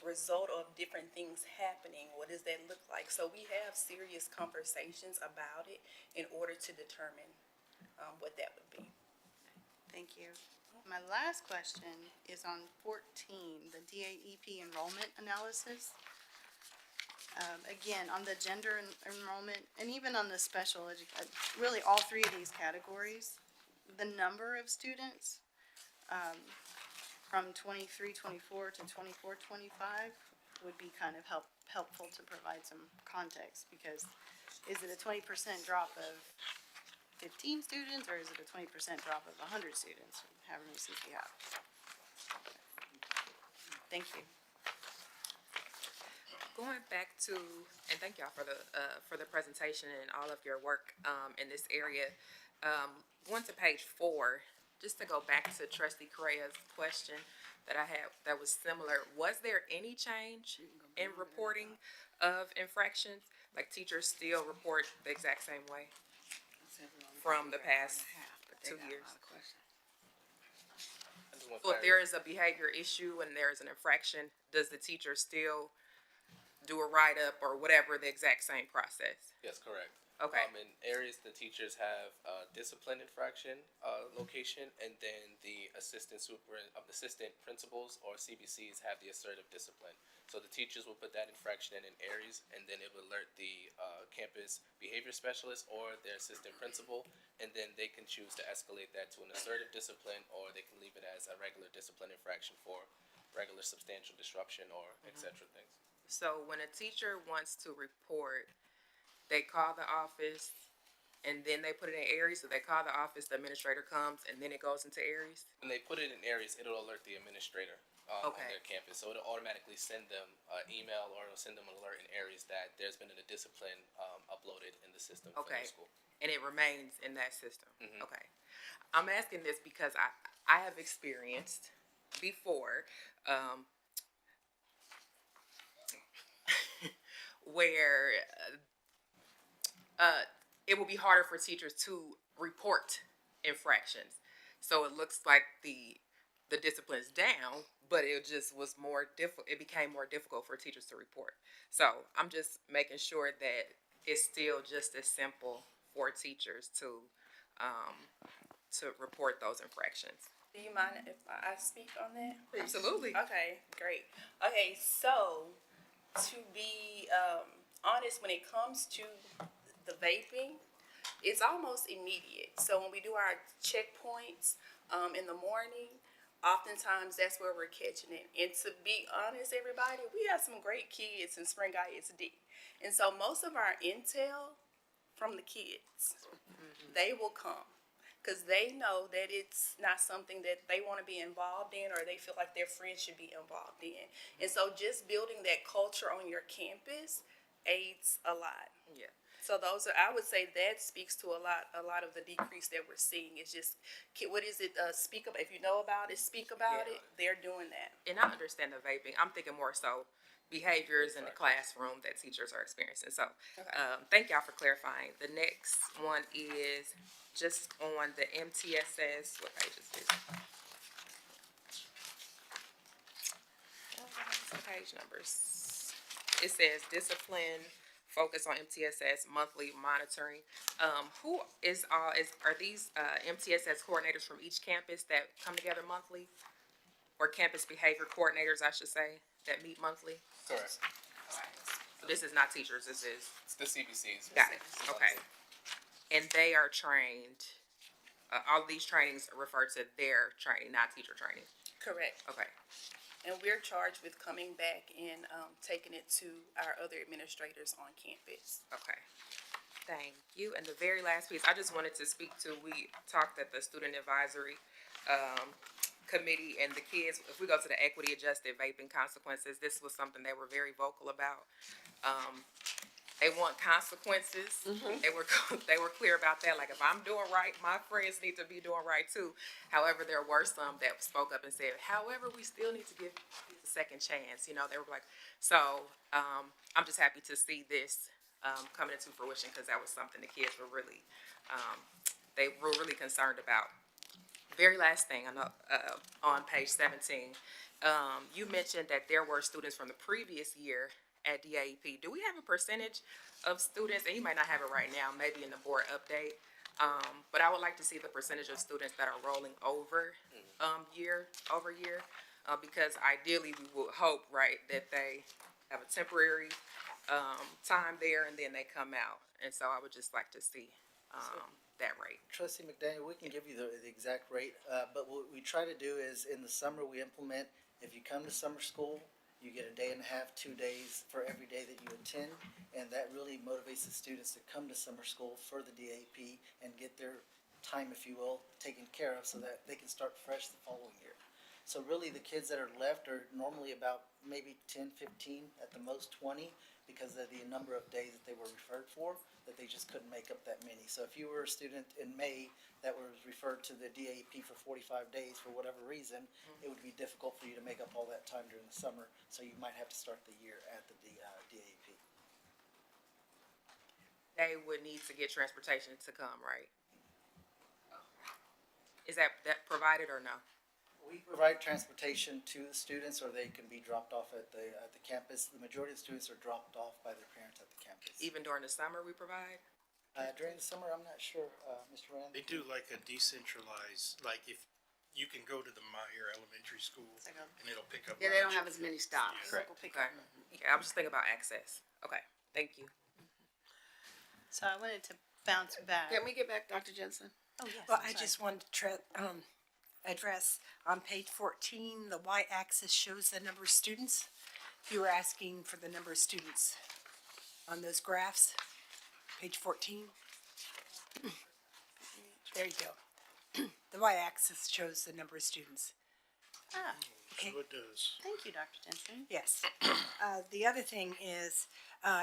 M: result of different things happening, what does that look like? So we have serious conversations about it in order to determine what that would be.
E: Thank you. My last question is on 14, the DAEP enrollment analysis. Again, on the gender enrollment, and even on the special really all three of these categories, the number of students from 23-24 to 24-25 would be kind of helpful to provide some context, because is it a 20% drop of 15 students, or is it a 20% drop of 100 students, however many students we have? Thank you.
B: Going back to, and thank y'all for the presentation and all of your work in this area. Going to page 4, just to go back to Trustee Correa's question that I had that was similar. Was there any change in reporting of infractions? Like teachers still report the exact same way from the past 2 years?
L: I just want
B: So if
L: clarity.
B: there is a behavior issue and there is an infraction, does the teacher still do a write-up or whatever, the exact same process?
L: Yes, correct.
B: Okay.
L: In areas, the teachers have discipline infraction location, and then the assistant principals or CBCs have the assertive discipline. So the teachers will put that infraction in areas, and then it will alert the campus behavior specialist or their assistant principal, and then they can choose to escalate that to an assertive discipline, or they can leave it as a regular discipline infraction for regular substantial disruption or et cetera things.
B: So when a teacher wants to report, they call the office and then they put it in Aries. So they call the office, the administrator comes, and then it goes into Aries.
L: When they put it in areas, it'll alert the administrator on
B: Okay.
L: their campus. So it'll automatically send them an email, or it'll send them an alert in areas that there's been a discipline uploaded in the system for
B: Okay.
L: the school.
B: And it remains in that system.
L: Mhm.
B: Okay. I'm asking this because I have experienced before where it will be harder for teachers to report infractions. So it looks like the discipline's down, but it just was more difficult. It became more difficult for teachers to report. So I'm just making sure that it's still just as simple for teachers to report those infractions.
M: Do you mind if I speak on that?
B: Absolutely.
M: Okay, great. Okay, so to be honest, when it comes to the vaping, it's almost immediate. So when we do our checkpoints in the morning, oftentimes that's where we're catching it. And to be honest, everybody, we have some great kids in Spring ISD. And so most of our intel from the kids, they will come, because they know that it's not something that they want to be involved in, or they feel like their friends should be involved in. And so just building that culture on your campus aids a lot.
B: Yeah.
M: So those are, I would say that speaks to a lot of the decrease that we're seeing. Is just, what is it, speak about, if you know about it, speak about
B: Yeah.
M: it, they're doing that.
B: And I understand the vaping. I'm thinking more so behaviors in the classroom that teachers are experiencing. So, thank y'all for clarifying. The next one is just on the MTSS. What page is this? Some page numbers. It says discipline, focus on MTSS, monthly monitoring. Who are these MTSS coordinators from each campus that come together monthly? Or campus behavior coordinators, I should say, that meet monthly?
L: Correct.
B: So this is not teachers, this is,
L: It's the CBCs.
B: got it, okay. And they are trained, all of these trainings refer to their training, not teacher training.
M: Correct.
B: Okay,
M: And we're charged with coming back and taking it to our other administrators on campus.
B: okay. Thank you. And the very last piece, I just wanted to speak to, we talked at the student advisory committee, and the kids, if we go to the equity adjusted vaping consequences, this was something they were very vocal about. They want consequences. They were clear about that. Like, if I'm doing right, my friends need to be doing right too. However, there were some that spoke up and said, however, we still need to give a second chance. You know, they were like, so I'm just happy to see this coming into fruition, because that was something the kids were really, they were really concerned about. Very last thing, I know, on page 17, you mentioned that there were students from the previous year at DAEP. Do we have a percentage of students, and you might not have it right now, maybe in the board update, But I would like to see the percentage of students that are rolling over, year over year. Because ideally, we would hope, right, that they have a temporary, time there and then they come out. And so I would just like to see, that rate.
K: Trustee McDaniel, we can give you the exact rate, but what we try to do is in the summer, we implement, if you come to summer school, you get a day and a half, 2 days for every day that you attend, and that really motivates the students to come to summer school for the DAP and get their time, if you will, taken care of so that they can start fresh the following year. So really, the kids that are left are normally about maybe 10, 15, at the most 20, because of the number of days that they were referred for, that they just couldn't make up that many. So if you were a student in May that was referred to the DAP for 45 days for whatever reason, it would be difficult for you to make up all that time during the summer, so you might have to start the year at the DAP.
B: They would need to get transportation to come, right? Is that provided or no?
K: We provide transportation to the students, or they can be dropped off at the campus. The majority of the students are dropped off by their parents at the campus.
B: Even during the summer we provide?
K: During the summer, I'm not sure, Mr. Rand.
H: They do like a decentralized, like if you can go to the Meyer Elementary School and it'll pick up.
A: Yeah, they don't
H: lunch.
A: have as many stops.
B: Correct. Okay. Yeah, I was just thinking about access. Okay, thank you.
E: So I wanted to bounce back.
A: Can we get back, Dr. Jensen?
E: Oh, yes.
C: Well, I just wanted to address on page 14, the y-axis shows the number of students. You were asking for the number of students on those graphs, page 14. There you go. The y-axis shows the number of students.
E: Ah,
C: Okay.
H: So it does.
E: thank you, Dr. Jensen.
C: Yes. The other thing is,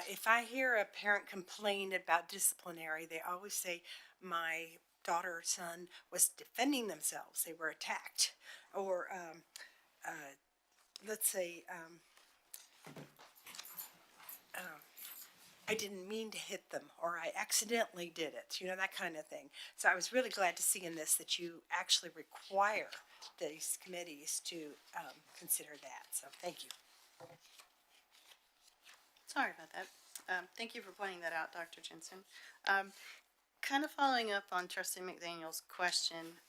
C: if I hear a parent complain about disciplinary, they always say, my daughter or son was defending themselves, they were attacked. Or, let's say, I didn't mean to hit them, or I accidentally did it, you know, that kind of thing. So I was really glad to see in this that you actually require these committees to consider that, so thank you.
E: Sorry about that. Thank you for pointing that out, Dr. Jensen. Kind of following up on Trustee McDaniel's question,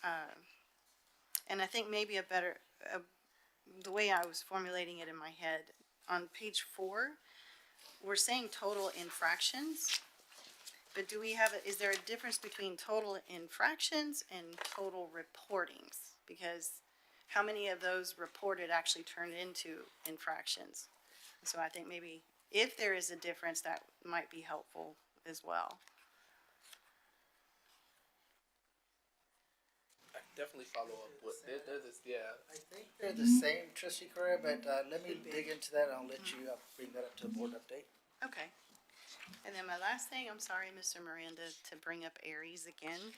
E: and I think maybe the way I was formulating it in my head, on page 4, we're saying total infractions, but is there a difference between total infractions and total reportings? Because how many of those reported actually turned into infractions? So I think maybe if there is a difference, that might be helpful as well.
L: I definitely follow up with, they're this, yeah.
K: I think they're the same, Trustee Correa, but let me dig into that, and I'll let you bring that up to the board update.
E: Okay. And then my last thing, I'm sorry, Mr. Miranda, to bring up Aries again.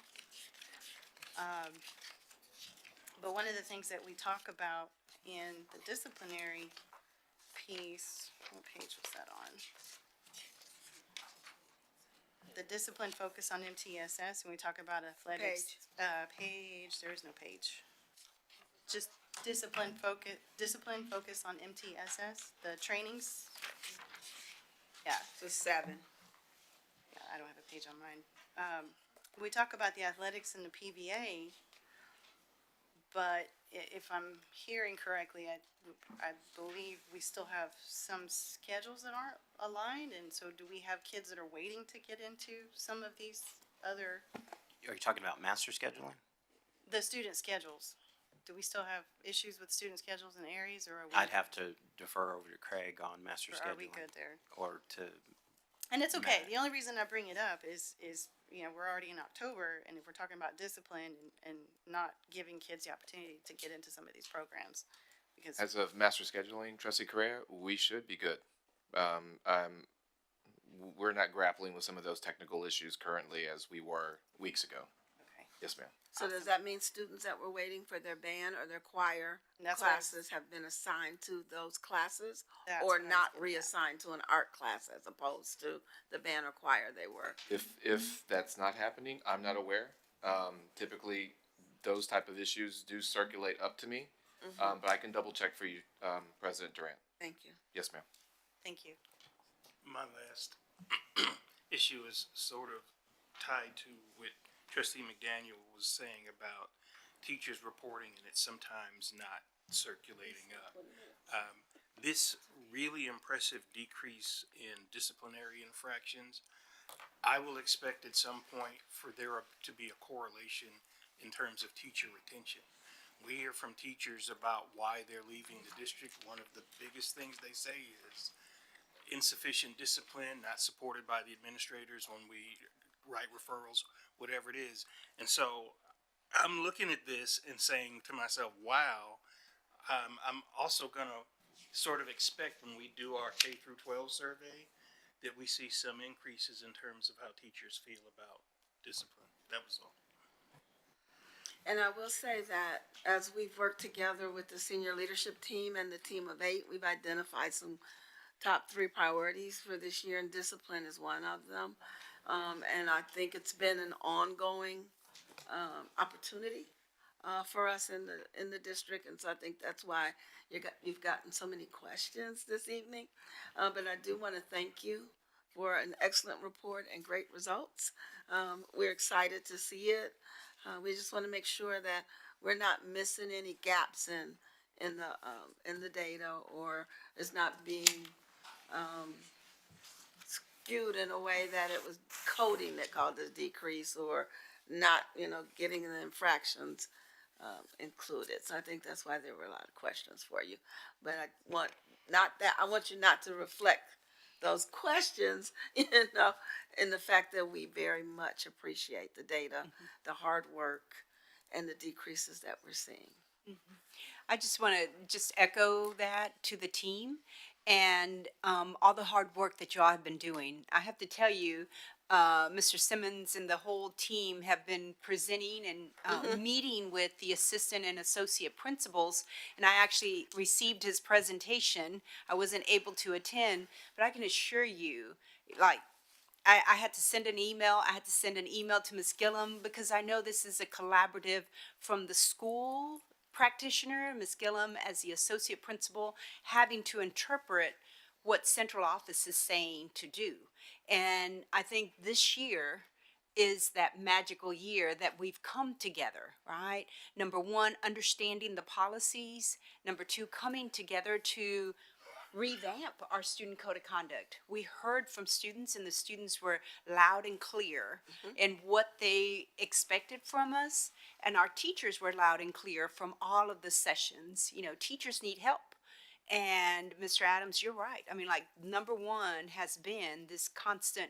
E: But one of the things that we talk about in the disciplinary piece, what page was that on? The discipline focus on MTSS, and we talk about athletics. There is no page. Just discipline focus on MTSS, the trainings. Yeah,
A: So 7.
E: yeah, I don't have a page on mine. We talk about the athletics and the PVA, but if I'm hearing correctly, I believe we still have some schedules that aren't aligned, and so do we have kids that are waiting to get into some of these other,
I: Are you talking about master scheduling?
E: the student schedules? Do we still have issues with student schedules in Aries, or are we?
I: I'd have to defer over to Craig on master
E: Or
I: scheduling.
E: are we good there?
I: Or to,
E: And it's okay.
I: Matt.
E: The only reason I bring it up is, you know, we're already in October, and if we're talking about discipline and not giving kids the opportunity to get into some of these programs, because,
N: As of master scheduling, Trustee Correa, we should be good. We're not grappling with some of those technical issues currently as we were weeks ago.
E: okay.
N: Yes, ma'am.
A: So does that mean students that were waiting for their band or their choir
E: That's what I was-
A: classes have been assigned to those classes?
E: That's
A: Or
E: what I was
A: not
E: getting at.
A: reassigned to an art class as opposed to the band or choir they were?
N: If that's not happening, I'm not aware. Typically, those type of issues do circulate up to me, but I can double check for you, President Durant.
A: Thank you.
N: Yes, ma'am.
E: Thank you.
H: My last issue is sort of tied to with Trustee McDaniel was saying about teachers reporting and it's sometimes not circulating up. This really impressive decrease in disciplinary infractions, I will expect at some point for there to be a correlation in terms of teacher retention. We hear from teachers about why they're leaving the district. One of the biggest things they say is insufficient discipline, not supported by the administrators when we write referrals, whatever it is. And so I'm looking at this and saying to myself, wow, I'm also gonna sort of expect when we do our K through 12 survey that we see some increases in terms of how teachers feel about discipline. That was all.
A: And I will say that as we've worked together with the senior leadership team and the team of 8, we've identified some top 3 priorities for this year, and discipline is one of them. And I think it's been an ongoing opportunity for us in the district, and so I think that's why you've gotten so many questions this evening. But I do want to thank you for an excellent report and great results. We're excited to see it. We just want to make sure that we're not missing any gaps in the data, or it's not being skewed in a way that it was coding that caused the decrease, or not, getting the infractions included. So I think that's why there were a lot of questions for you. But I want you not to reflect those questions, in the fact that we very much appreciate the data, the hard work, and the decreases that we're seeing.
D: I just want to just echo that to the team and all the hard work that y'all have been doing. I have to tell you, Mr. Simmons and the whole team have been presenting and meeting with the assistant and associate principals, and I actually received his presentation. I wasn't able to attend, but I can assure you, like, I had to send an email. I had to send an email to Ms. Gillum, because I know this is a collaborative from the school practitioner, Ms. Gillum as the associate principal, having to interpret what central office is saying to do. And I think this year is that magical year that we've come together, right? Number one, understanding the policies. Number two, coming together to revamp our student code of conduct. We heard from students, and the students were loud and clear in what they expected from us, and our teachers were loud and clear from all of the sessions. Teachers need help. And Mr. Adams, you're right. I mean, like, number one has been this constant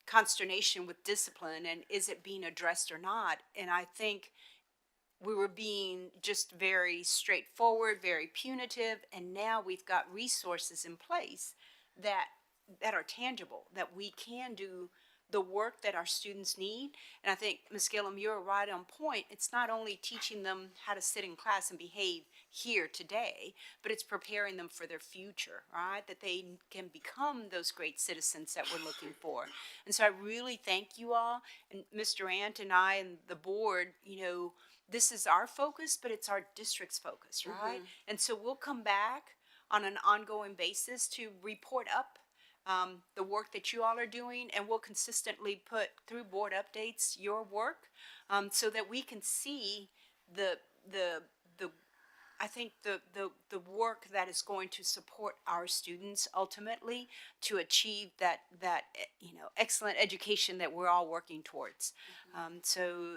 D: consternation with discipline, and is it being addressed or not? And I think we were being just very straightforward, very punitive, and now we've got resources in place that are tangible, that we can do the work that our students need. And I think, Ms. Gillum, you're right on point. It's not only teaching them how to sit in class and behave here today, but it's preparing them for their future, right? That they can become those great citizens that we're looking for. And so I really thank you all, and Mr. Ant and I and the board, this is our focus, but it's our district's focus, right? And so we'll come back on an ongoing basis to report up the work that you all are doing, and we'll consistently put through board updates your work, so that we can see the work that is going to support our students ultimately to achieve that excellent education that we're all working towards. So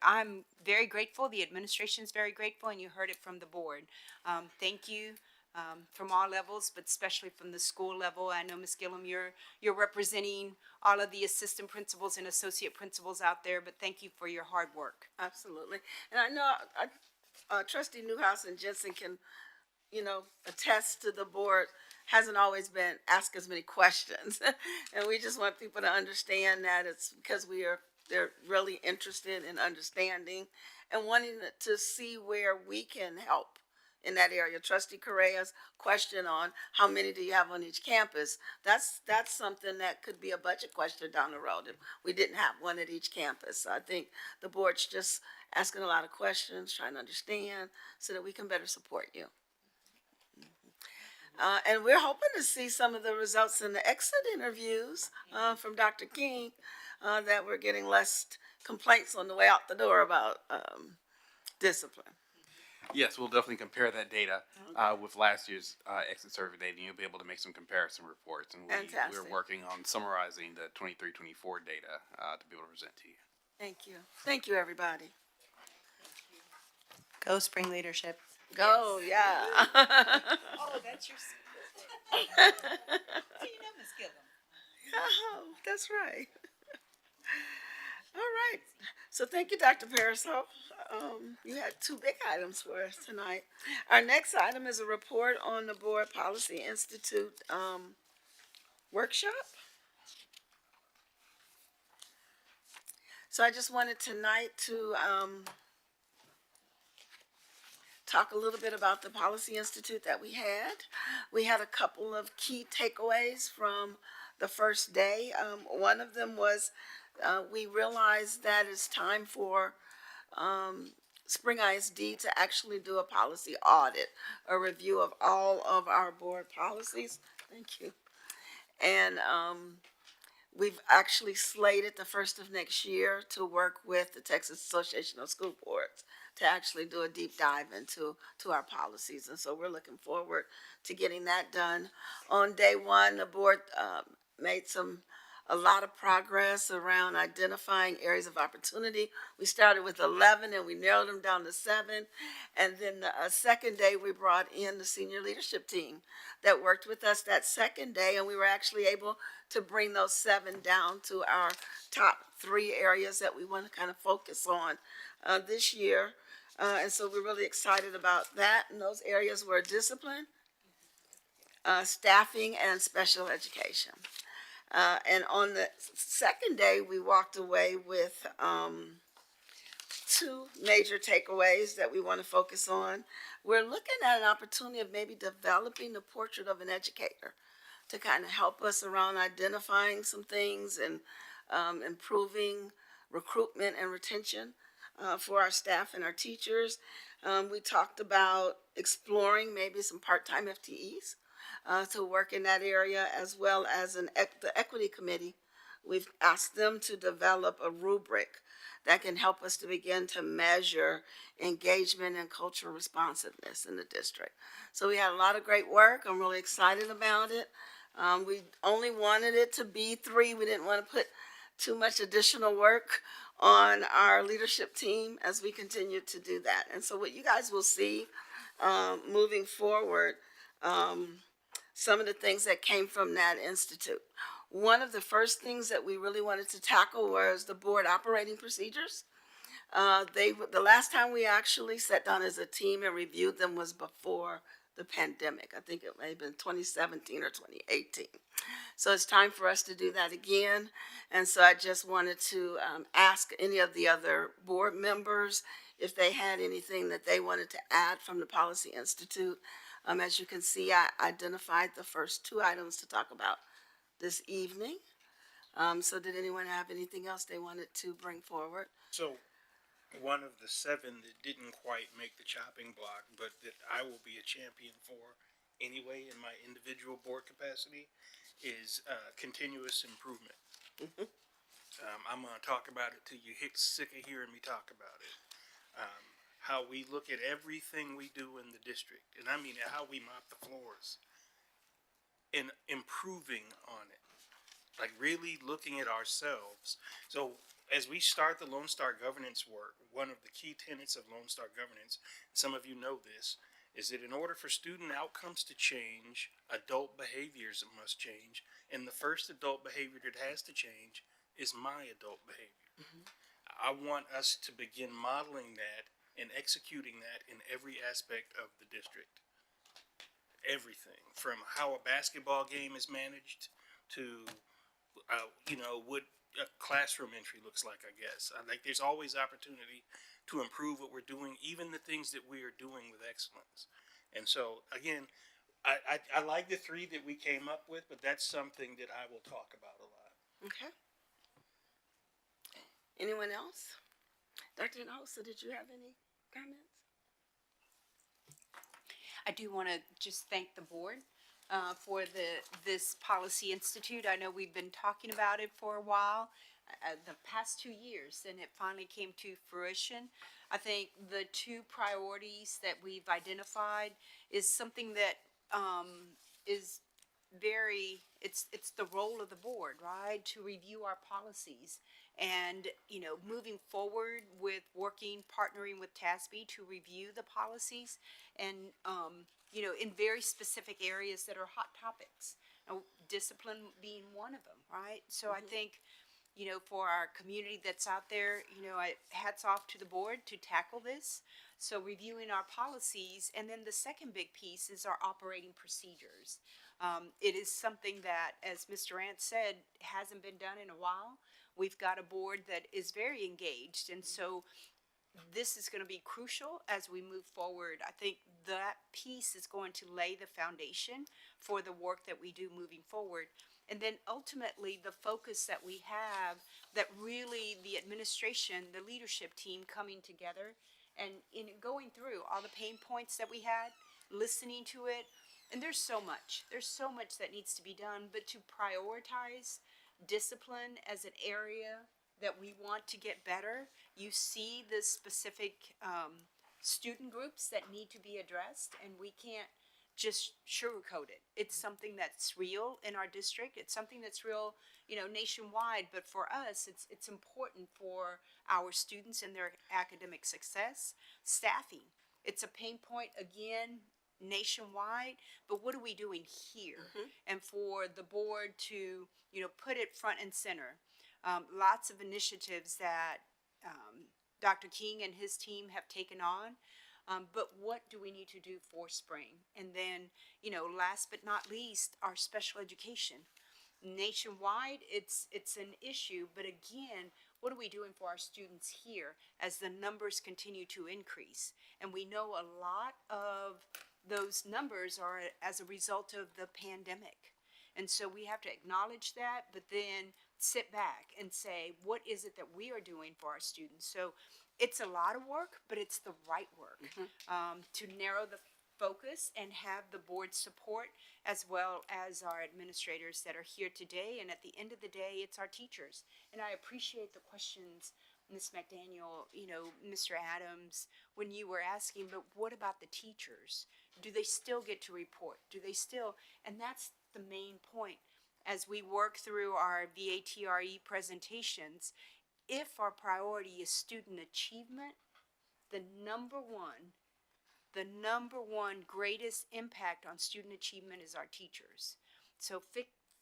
D: I'm very grateful. The administration is very grateful, and you heard it from the board. Thank you. From all levels, but especially from the school level. I know, Ms. Gillum, you're representing all of the assistant principals and associate principals out there, but thank you for your hard work.
A: Absolutely. And I know Trustee Newhouse and Jensen can, attest to the board hasn't always been asked as many questions. And we just want people to understand that it's because they're really interested in understanding and wanting to see where we can help in that area. Trustee Correa's question on how many do you have on each campus, that's something that could be a budget question down the road if we didn't have one at each campus. So I think the board's just asking a lot of questions, trying to understand so that we can better support you. And we're hoping to see some of the results in the exit interviews from Dr. King, that we're getting less complaints on the way out the door about discipline.
O: Yes, we'll definitely compare that data with last year's exit survey data, and you'll be able to make some comparison reports. And
A: Fantastic.
O: we're working on summarizing the 23-24 data to be able to present to you.
A: Thank you. Thank you, everybody.
C: Go Spring Leadership.
A: Go, yeah.
C: Oh, that's your. So you know Ms. Gillum.
A: Oh, that's right. All right. So thank you, Dr. Parasol. You had two big items for us tonight. Our next item is a report on the Board Policy Institute workshop. So I just wanted tonight to talk a little bit about the Policy Institute that we had. We had a couple of key takeaways from the first day. One of them was we realized that it's time for Spring ISD to actually do a policy audit, a review of all of our board policies. Thank you. And we've actually slated the first of next year to work with the Texas Association of School Boards to actually do a deep dive into our policies. And so we're looking forward to getting that done. On day one, the board made a lot of progress around identifying areas of opportunity. We started with 11 and we narrowed them down to 7. And then the second day, we brought in the senior leadership team that worked with us that second day, and we were actually able to bring those 7 down to our top 3 areas that we want to kind of focus on this year. And so we're really excited about that. And those areas were discipline, staffing, and special education. And on the second day, we walked away with 2 major takeaways that we want to focus on. We're looking at an opportunity of maybe developing the portrait of an educator to kind of help us around identifying some things and improving recruitment and retention for our staff and our teachers. We talked about exploring maybe some part-time FTEs to work in that area, as well as the Equity Committee. We've asked them to develop a rubric that can help us to begin to measure engagement and cultural responsiveness in the district. So we had a lot of great work. I'm really excited about it. We only wanted it to be 3. We didn't want to put too much additional work on our leadership team as we continue to do that. And so what you guys will see moving forward, some of the things that came from that institute. One of the first things that we really wanted to tackle was the board operating procedures. The last time we actually sat down as a team and reviewed them was before the pandemic. I think it may have been 2017 or 2018. So it's time for us to do that again. And so I just wanted to ask any of the other board members if they had anything that they wanted to add from the Policy Institute. As you can see, I identified the first 2 items to talk about this evening. So did anyone have anything else they wanted to bring forward?
H: So, one of the 7 that didn't quite make the chopping block, but that I will be a champion for anyway in my individual board capacity, is continuous improvement. I'm going to talk about it till you get sick of hearing me talk about it. How we look at everything we do in the district, and I mean how we mop the floors, and improving on it. Like really looking at ourselves. So as we start the Lone Star governance work, one of the key tenets of Lone Star governance, some of you know this, is that in order for student outcomes to change, adult behaviors must change, and the first adult behavior that has to change is my adult behavior. I want us to begin modeling that and executing that in every aspect of the district. Everything from how a basketball game is managed to, what a classroom entry looks like, I guess. Like there's always opportunity to improve what we're doing, even the things that we are doing with excellence. And so, again, I like the 3 that we came up with, but that's something that I will talk about a lot.
A: Okay. Anyone else? Dr. Nosa, did you have any comments?
D: I do want to just thank the board for this Policy Institute. I know we've been talking about it for a while, the past 2 years, and it finally came to fruition. I think the two priorities that we've identified is something that is very, it's the role of the board, right, to review our policies. And, you know, moving forward with working, partnering with TASB to review the policies and, you know, in very specific areas that are hot topics. Discipline being one of them, right? So I think, you know, for our community that's out there, you know, hats off to the board to tackle this. So reviewing our policies, and then the second big piece is our operating procedures. It is something that, as Mr. Ant said, hasn't been done in a while. We've got a board that is very engaged, and so this is going to be crucial as we move forward. I think that piece is going to lay the foundation for the work that we do moving forward. And then ultimately, the focus that we have, that really the administration, the leadership team coming together and in going through all the pain points that we had, listening to it. And there's so much that needs to be done, but to prioritize discipline as an area that we want to get better. You see the specific student groups that need to be addressed, and we can't just sugarcoat it. It's something that's real in our district. It's something that's real, you know, nationwide. But for us, it's important for our students and their academic success. Staffing, it's a pain point again nationwide. But what are we doing here? And for the board to, you know, put it front and center. Lots of initiatives that Dr. King and his team have taken on. But what do we need to do for spring? And then, you know, last but not least, our special education. Nationwide, it's an issue, but again, what are we doing for our students here as the numbers continue to increase? And we know a lot of those numbers are as a result of the pandemic. And so we have to acknowledge that, but then sit back and say, what is it that we are doing for our students? So it's a lot of work, but it's the right work to narrow the focus and have the board support, as well as our administrators that are here today. And at the end of the day, it's our teachers. And I appreciate the questions, Ms. McDaniel, you know, Mr. Adams, when you were asking, but what about the teachers? Do they still get to report? Do they still? And that's the main point. As we work through our VATRE presentations, if our priority is student achievement, the number one greatest impact on student achievement is our teachers. So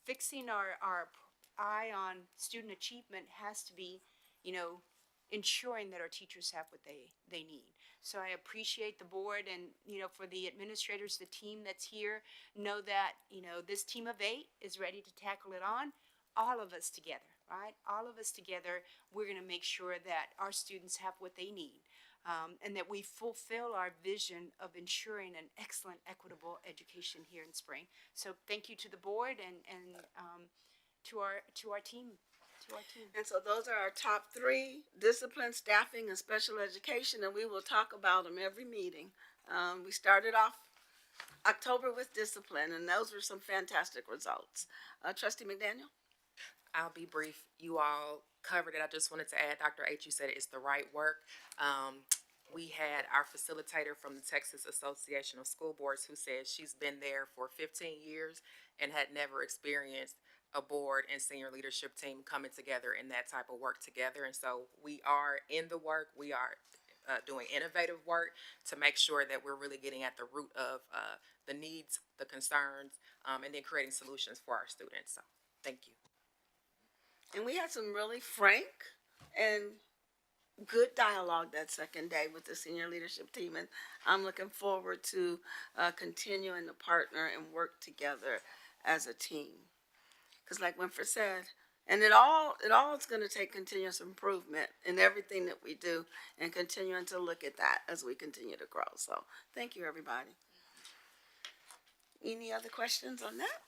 D: fixing our eye on student achievement has to be, you know, ensuring that our teachers have what they need. So I appreciate the board, and, you know, for the administrators, the team that's here, know that, you know, this team of 8 is ready to tackle it on, all of us together, right? All of us together, we're going to make sure that our students have what they need, and that we fulfill our vision of ensuring an excellent, equitable education here in Spring. So thank you to the board and to our team.
A: And so those are our top 3: discipline, staffing, and special education, and we will talk about them every meeting. We started off October with discipline, and those were some fantastic results. Trustee McDaniel?
B: I'll be brief. You all covered it. I just wanted to add, Dr. H, you said it's the right work. We had our facilitator from the Texas Association of School Boards who said she's been there for 15 years and had never experienced a board and senior leadership team coming together in that type of work together. And so we are in the work. We are doing innovative work to make sure that we're really getting at the root of the needs, the concerns, and then creating solutions for our students. So thank you.
A: And we had some really frank and good dialogue that second day with the senior leadership team, and I'm looking forward to continuing to partner and work together as a team. Because like Winfred said, and it all is going to take continuous improvement in everything that we do, and continuing to look at that as we continue to grow. So thank you, everybody. Any other questions on that?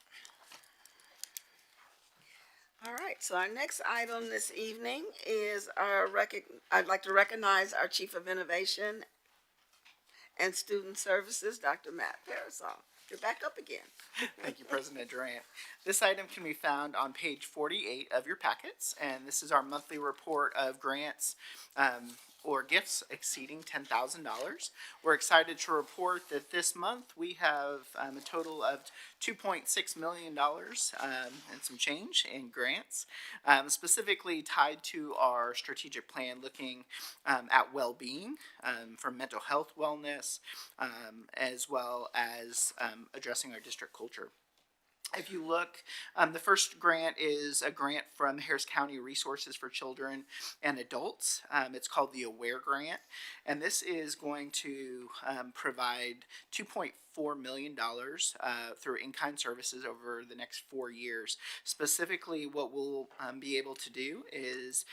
A: All right, so our next item this evening is I'd like to recognize our Chief of Innovation and Student Services, Dr. Matt Parasol. You're back up again.
F: Thank you, President Durant. This item can be found on page 48 of your packets, and this is our monthly report of grants or gifts exceeding $10,000. We're excited to report that this month we have a total of $2.6 million and some change in grants, specifically tied to our strategic plan looking at well-being, from mental health wellness, as well as addressing our district culture. If you look, the first grant is a grant from Harris County Resources for Children and Adults. It's called the AWARE Grant, and this is going to provide $2.4 million through in-kind services over the next 4 years. Specifically, what we'll be able to do is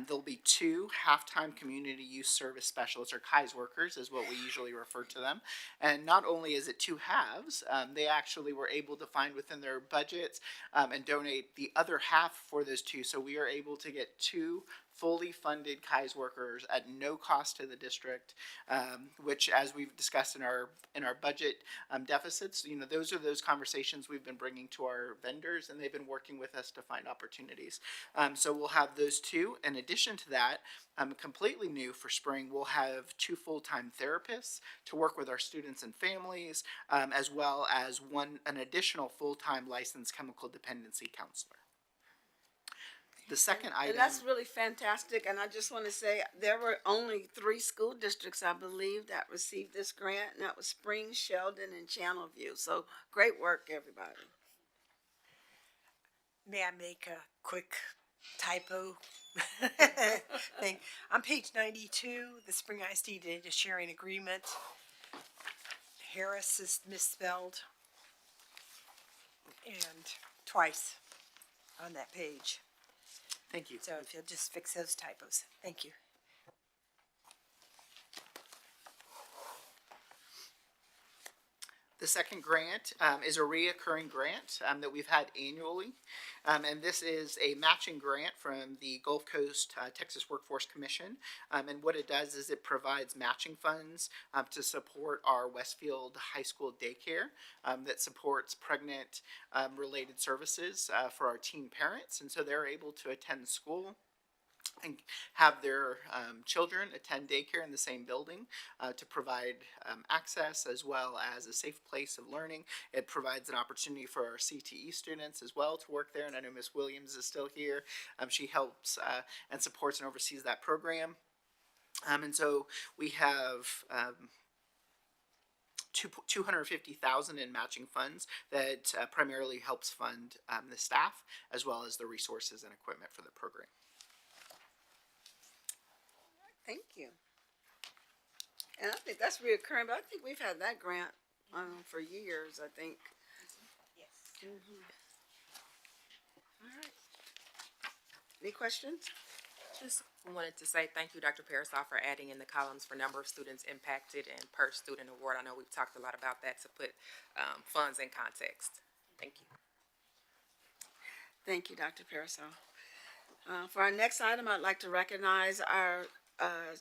F: there'll be 2 half-time community youth service specialists, or KAIS workers is what we usually refer to them. And not only is it 2 halves, they actually were able to find within their budgets and donate the other half for those 2. So we are able to get 2 fully funded KAIS workers at no cost to the district, which, as we've discussed in our budget deficits, those are those conversations we've been bringing to our vendors, and they've been working with us to find opportunities. So we'll have those 2. In addition to that, completely new for spring, we'll have 2 full-time therapists to work with our students and families, as well as an additional full-time licensed chemical dependency counselor. The second item.
A: And that's really fantastic, and I just want to say, there were only 3 school districts, I believe, that received this grant, and that was Spring, Sheldon, and Channelview. So, great work, everybody.
C: May I make a quick typo thing? On page 92, the Spring ISD data sharing agreement, Harris is misspelled, and twice on that page.
F: Thank you.
C: So if you'll just fix those typos. Thank you.
F: The second grant is a reoccurring grant that we've had annually, and this is a matching grant from the Gulf Coast Texas Workforce Commission, and what it does is it provides matching funds to support our Westfield High School daycare that supports pregnant related services for our teen parents, and so they're able to attend school and have their children attend daycare in the same building to provide access as well as a safe place of learning. It provides an opportunity for our CTE students as well to work there, and I know Ms. Williams is still here. She helps and supports and oversees that program. And so we have $250,000 in matching funds that primarily helps fund the staff as well as the resources and equipment for the program.
A: Thank you. And I think that's reoccurring, but I think we've had that grant for years, I think.
C: Yes.
A: All right. Any questions?
B: Just wanted to say thank you, Dr. Parasoff, for adding in the columns for number of students impacted and per student award. I know we've talked a lot about that to put funds in context. Thank you.
A: Thank you, Dr. Parasoff. For our next item, I'd like to recognize our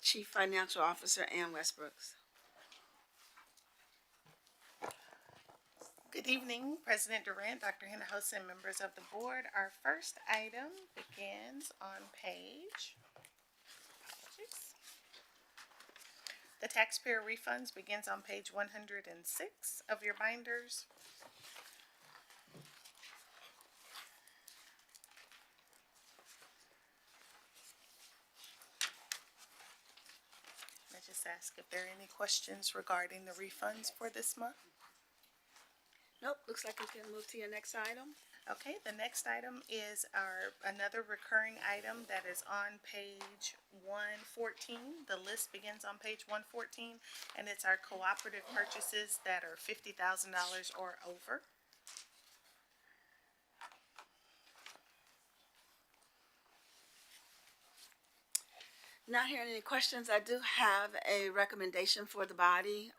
A: Chief Financial Officer, Ann Westbrooks.
P: Good evening, President Durant, Dr. Hinojosa, and members of the board. Our first item begins on page, the taxpayer refunds begins on page 106 of your binders. I just ask if there are any questions regarding the refunds for this month.
A: Nope, looks like we can move to your next item.
P: Okay, the next item is another recurring item that is on page 114. The list begins on page 114, and it's our cooperative purchases that are $50,000 or over.
A: Not hearing any questions, I do have a recommendation for the body.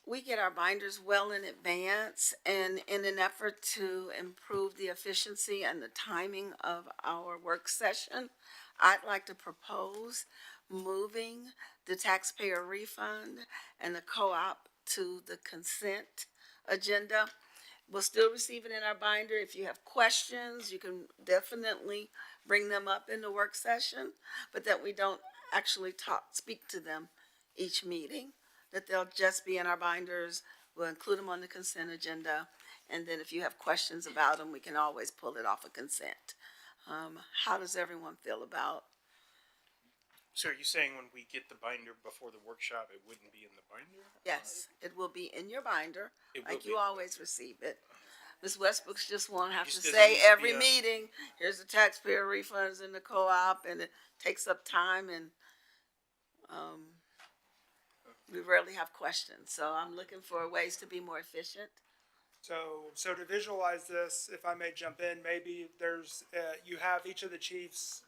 A: We get our binders well in advance, and in an effort to improve the efficiency and the timing of our work session, I'd like to propose moving the taxpayer refund and the co-op to the consent agenda. We'll still receive it in our binder. If you have questions, you can definitely bring them up in the work session, but that we don't actually speak to them each meeting, that they'll just be in our binders. We'll include them on the consent agenda. And then if you have questions about them, we can always pull it off of consent. How does everyone feel about?
H: So are you saying when we get the binder before the workshop, it wouldn't be in the binder?
A: Yes, it will be in your binder,
H: It will
A: like
H: be
A: you
H: in the
A: always receive it. Ms. Westbrook's just won't have to
H: Just doesn't
A: say
H: need to be
A: every
H: on-
A: meeting, here's the taxpayer refunds in the co-op, and it takes up time, and, we rarely have questions, so I'm looking for ways to be more efficient.
Q: So to visualize this, if I may jump in, maybe there's, you have each of the chiefs,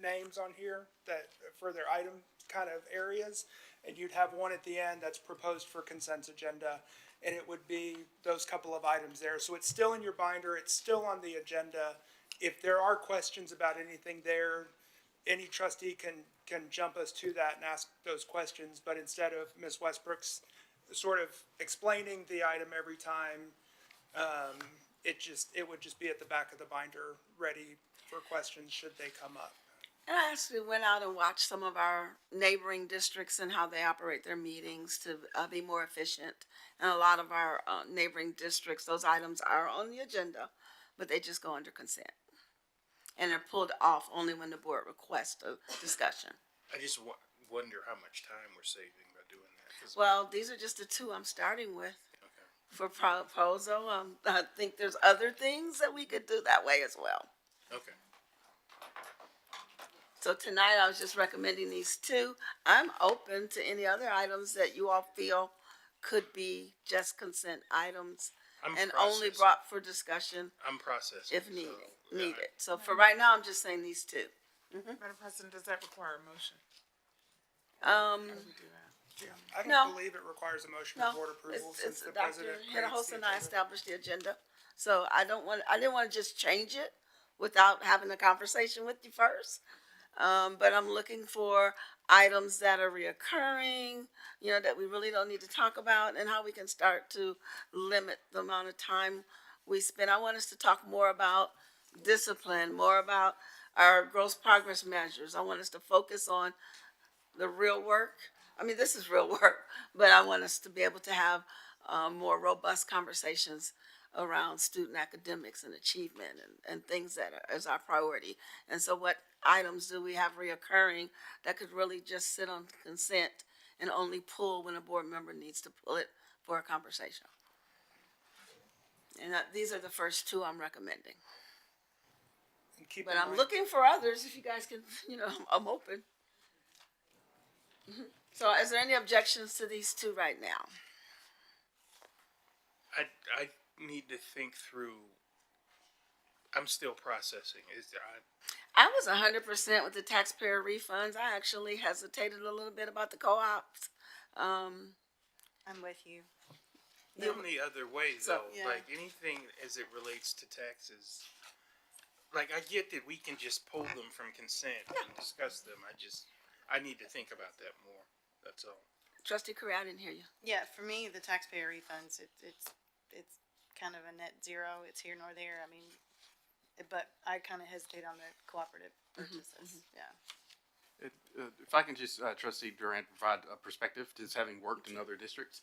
Q: names on here that, for their item kind of areas, and you'd have one at the end that's proposed for consent agenda, and it would be those couple of items there. So it's still in your binder, it's still on the agenda. If there are questions about anything there, any trustee can jump us to that and ask those questions, but instead of Ms. Westbrook's sort of explaining the item every time, it would just be at the back of the binder, ready for questions should they come up.
A: And I actually went out and watched some of our neighboring districts and how they operate their meetings to be more efficient. And a lot of our neighboring districts, those items are on the agenda, but they just go under consent. And they're pulled off only when the board requests a discussion.
H: I just wonder how much time we're saving by doing that. 'Cause-
A: Well, these are just the two I'm starting with
H: Okay.
A: for proposal. I think there's other things that we could do that way as well.
H: Okay.
A: So tonight, I was just recommending these two. I'm open to any other items that you all feel could be just consent items
H: I'm
A: and only
H: processing.
A: brought for discussion
H: I'm processing.
A: if
H: so,
A: needed.
H: yeah,
A: So for right now, I'm just saying these two.
J: Madam President, does that require a motion?
A: Um,
J: How do we do that?
Q: I
A: No.
Q: don't believe it requires a motion
A: no,
Q: for board approval since
A: it's
Q: the
A: Dr.
Q: president creates
A: Hinojosa
Q: the
A: and I
Q: agenda.
A: established the agenda. So I didn't want to just change it without having a conversation with you first. But I'm looking for items that are reoccurring, that we really don't need to talk about, and how we can start to limit the amount of time we spend. I want us to talk more about discipline, more about our gross progress measures. I want us to focus on the real work. I mean, this is real work, but I want us to be able to have more robust conversations around student academics and achievement and things that is our priority. And so what items do we have reoccurring that could really just sit on consent and only pull when a board member needs to pull it for a conversation? And these are the first two I'm recommending.
Q: And keep
A: But
Q: in
A: I'm
Q: mind-
A: looking for others, if you guys can, I'm open. So is there any objections to these two right now?
H: I need to think through. I'm still processing.
A: I was 100% with the taxpayer refunds. I actually hesitated a little bit about the co-ops.
C: I'm with you.
H: Tell me other ways
A: So-
H: though,
E: Yeah.
H: like anything as it relates to taxes. Like I get that we can just pull them from consent and discuss them. I need to think about that more. That's all.
A: Trustee Correa, I didn't hear you.
E: Yeah, for me, the taxpayer refunds, it's kind of a net zero. It's here nor there. I mean, but I kind of hesitate on the cooperative purchases. Yeah.
O: If I can just, Trustee Durant, provide a perspective, just having worked in other districts,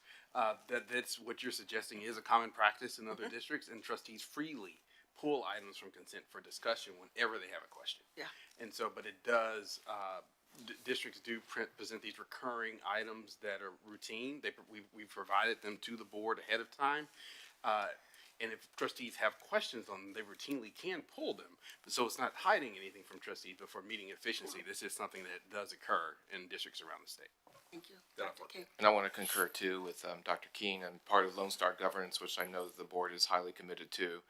O: that's what you're suggesting is a common practice in other districts, and trustees freely pull items from consent for discussion whenever they have a question.
A: Yeah.
O: And so, but it does, districts do present these recurring items that are routine. We've provided them to the board ahead of time. And if trustees have questions on them, they routinely can pull them. But so it's not hiding anything from trustees, but for meeting efficiency, this is something that does occur in districts around the state.
A: Thank you.
O: That'll
A: Dr. King.
N: And I want to concur too with Dr. Keene and part of Lone Star governance, which I know that the board is highly committed to.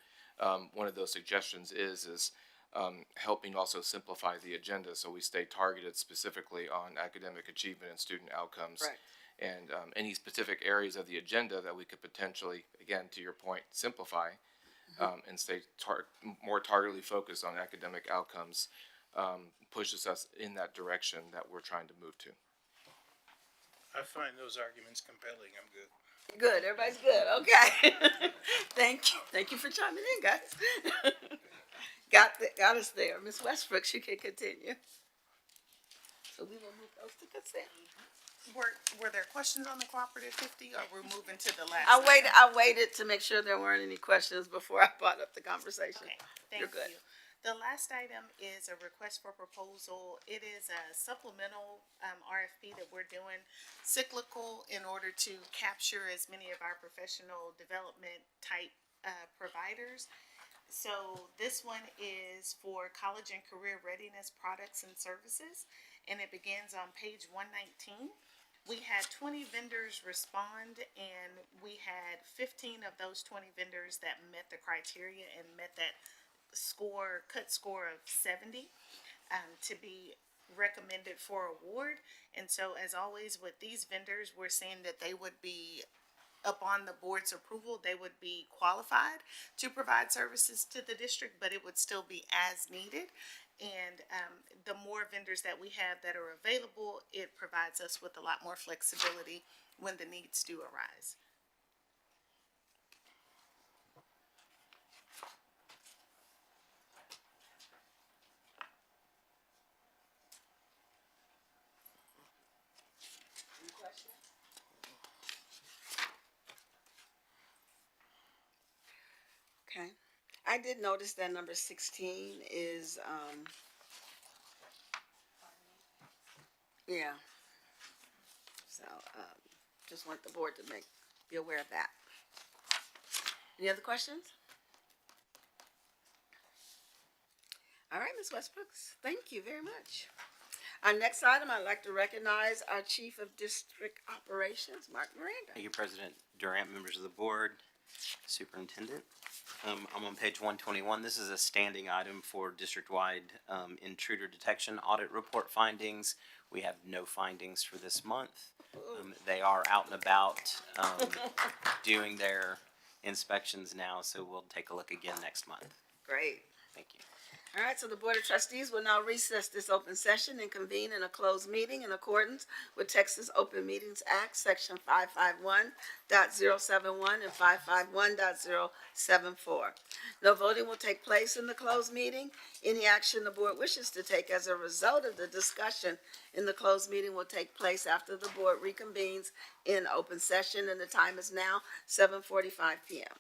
N: One of those suggestions is helping also simplify the agenda so we stay targeted specifically on academic achievement and student outcomes.
A: Right.
N: And any specific areas of the agenda that we could potentially, again, to your point, simplify and stay more targetedly focused on academic outcomes pushes us in that direction that we're trying to move to.
H: I find those arguments compelling. I'm good.
A: Good, everybody's good, okay. Thank you for chiming in, guys. Got us there. Ms. Westbrook, you can continue. So we will move those to consent.
P: Were there questions on the cooperative 50, or we're moving to the last?
A: I waited to make sure there weren't any questions before I brought up the conversation.
P: Okay,
A: You're
P: thank
A: good.
P: you. The last item is a request for proposal. It is a supplemental RFP that we're doing, cyclical, in order to capture as many of our professional development type providers. So this one is for college and career readiness products and services, and it begins on page 119. We had 20 vendors respond, and we had 15 of those 20 vendors that met the criteria and met that cut score of 70 to be recommended for award. And so, as always with these vendors, we're saying that they would be, upon the board's approval, they would be qualified to provide services to the district, but it would still be as needed. And the more vendors that we have that are available, it provides us with a lot more flexibility when the needs do arise.
A: Okay. I did notice that number 16 is, yeah. So, just want the board to be aware of that. Any other questions? All right, Ms. Westbrooks, thank you very much. Our next item, I'd like to recognize our Chief of District Operations, Mark Miranda.
I: Thank you, President Durant, members of the board, Superintendent. I'm on page 121. This is a standing item for district-wide intruder detection audit report findings. We have no findings for this month. They are out and about doing their inspections now, so we'll take a look again next month.
A: Great.
I: Thank you.
A: All right, so the Board of Trustees will now recess this open session and convene in a closed meeting in accordance with Texas Open Meetings Act, Section 551.071 and 551.074. No voting will take place in the closed meeting. Any action the board wishes to take as a result of the discussion in the closed meeting will take place after the board reconvenes in open session, and the time is now 7:45 p.m.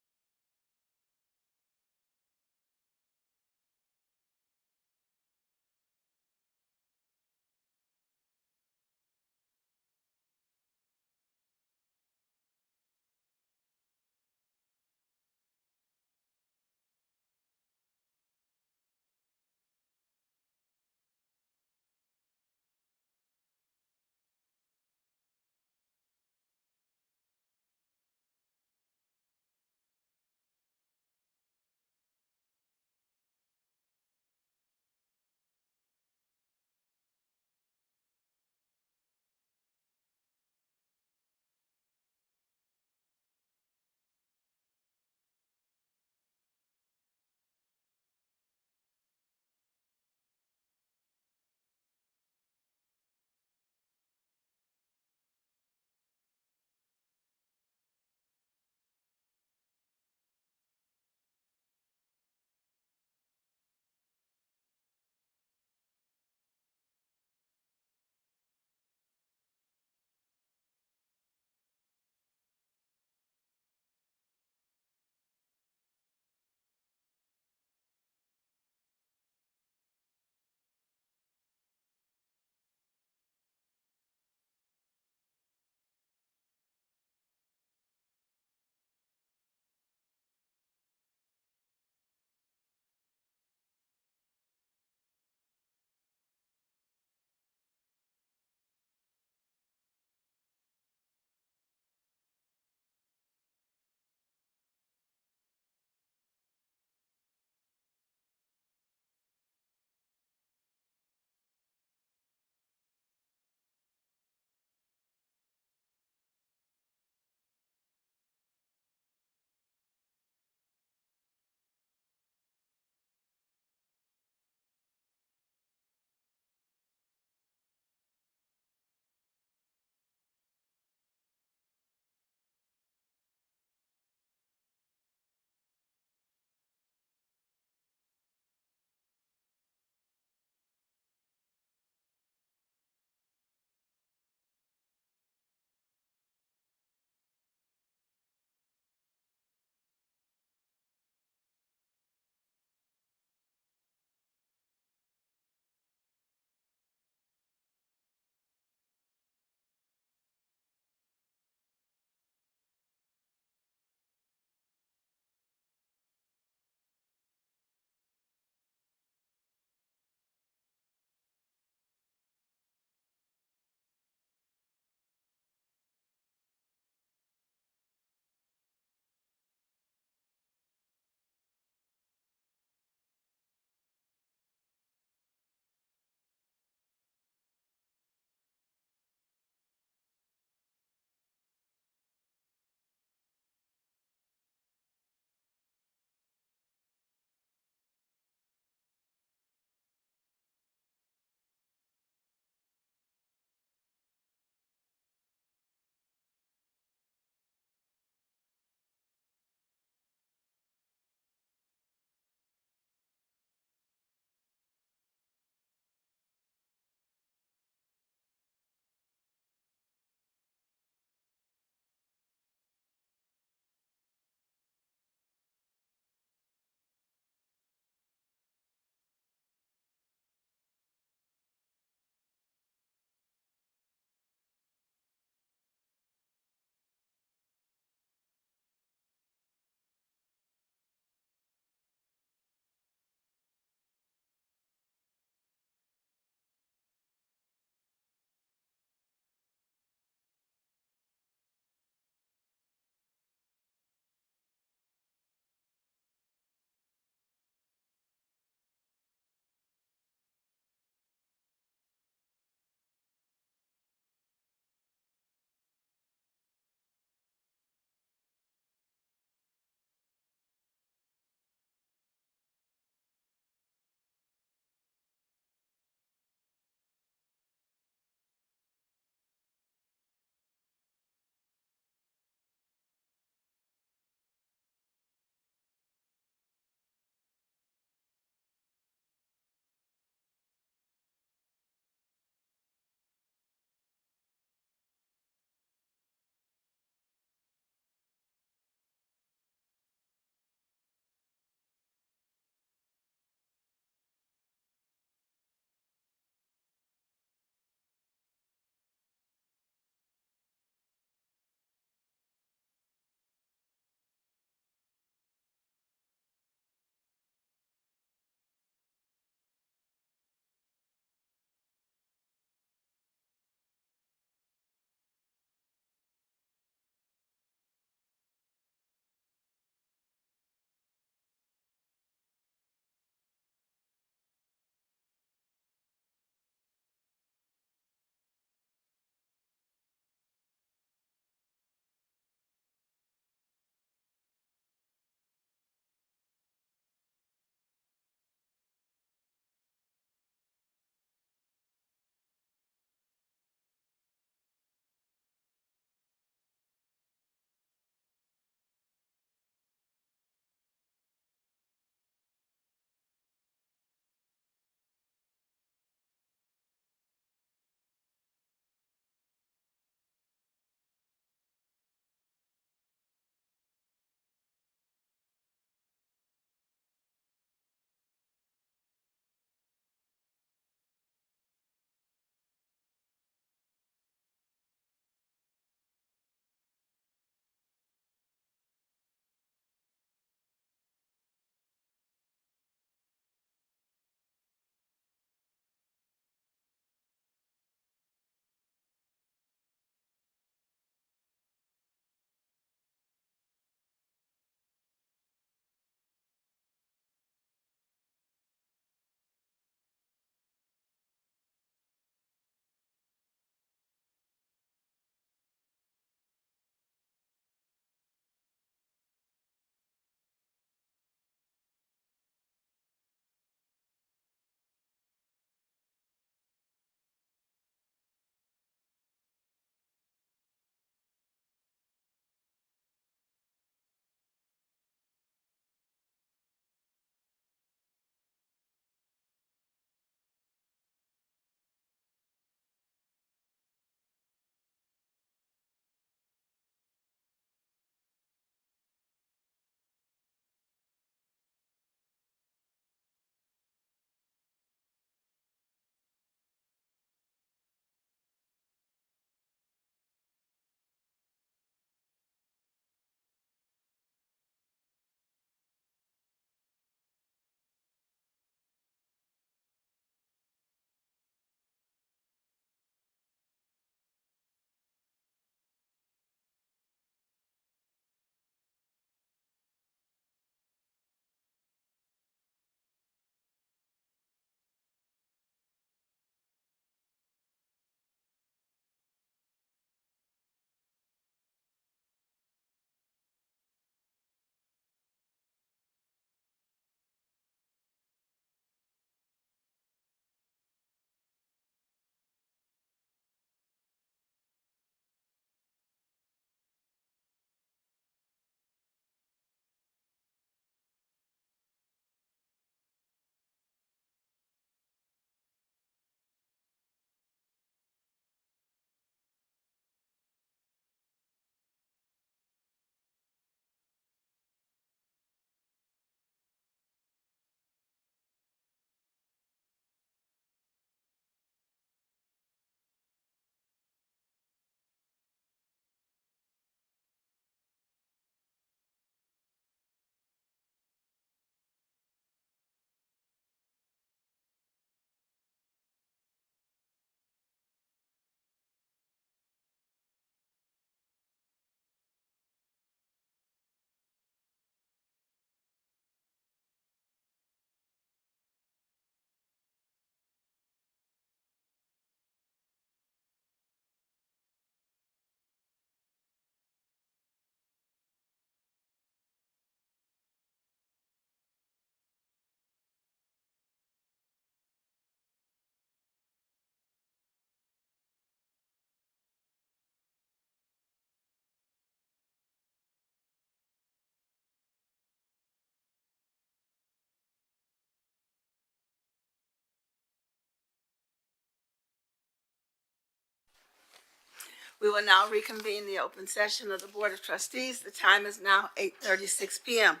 A: We will now reconvene the open session of the Board of Trustees. The time is now 8:36 p.m.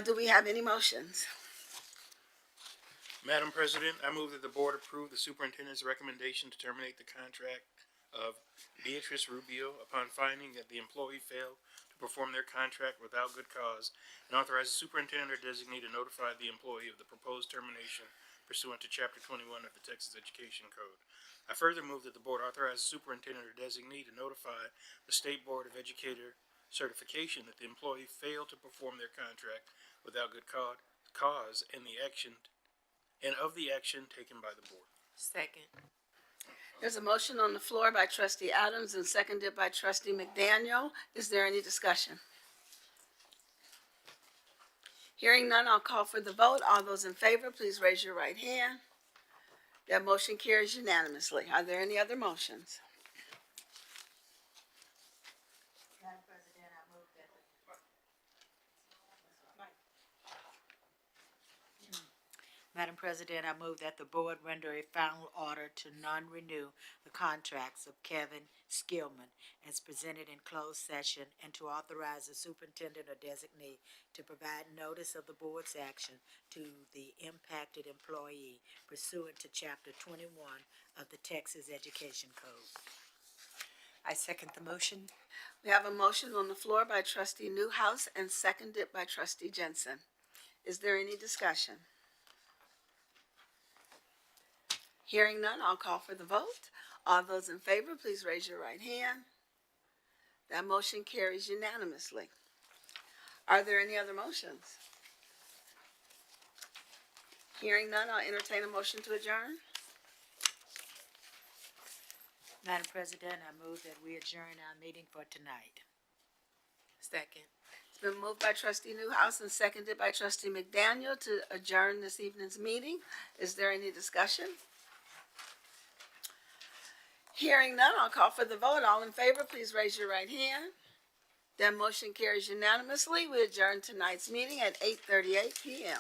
A: Do we have any motions?
H: Madam President, I move that the board approve the superintendent's recommendation to terminate the contract of Beatrice Rubio upon finding that the employee failed to perform their contract without good cause, and authorize the superintendent or designee to notify the employee of the proposed termination pursuant to Chapter 21 of the Texas Education Code. I further move that the board authorize the superintendent or designee to notify the State Board of Educator certification that the employee failed to perform their contract without good cause and of the action taken by the board.
B: Second.
A: There's a motion on the floor by trustee Adams and seconded by trustee McDaniel. Is there any discussion? Hearing none, I'll call for the vote. All those in favor, please raise your right hand. That motion carries unanimously. Are there any other motions?
R: Madam President, I move that the board render a final order to non-renew the contracts of Kevin Skillman as presented in closed session and to authorize the superintendent or designee to provide notice of the board's action to the impacted employee pursuant to Chapter 21 of the Texas Education Code.
C: I second the motion.
A: We have a motion on the floor by trustee Newhouse and seconded by trustee Jensen. Is there any discussion? Hearing none, I'll call for the vote. All those in favor, please raise your right hand. That motion carries unanimously. Are there any other motions? Hearing none, I'll entertain a motion to adjourn.
R: Madam President, I move that we adjourn our meeting for tonight.
B: Second.
A: It's been moved by trustee Newhouse and seconded by trustee McDaniel to adjourn this evening's meeting. Is there any discussion? Hearing none, I'll call for the vote. All in favor, please raise your right hand. That motion carries unanimously. We adjourn tonight's meeting at 8:38 p.m.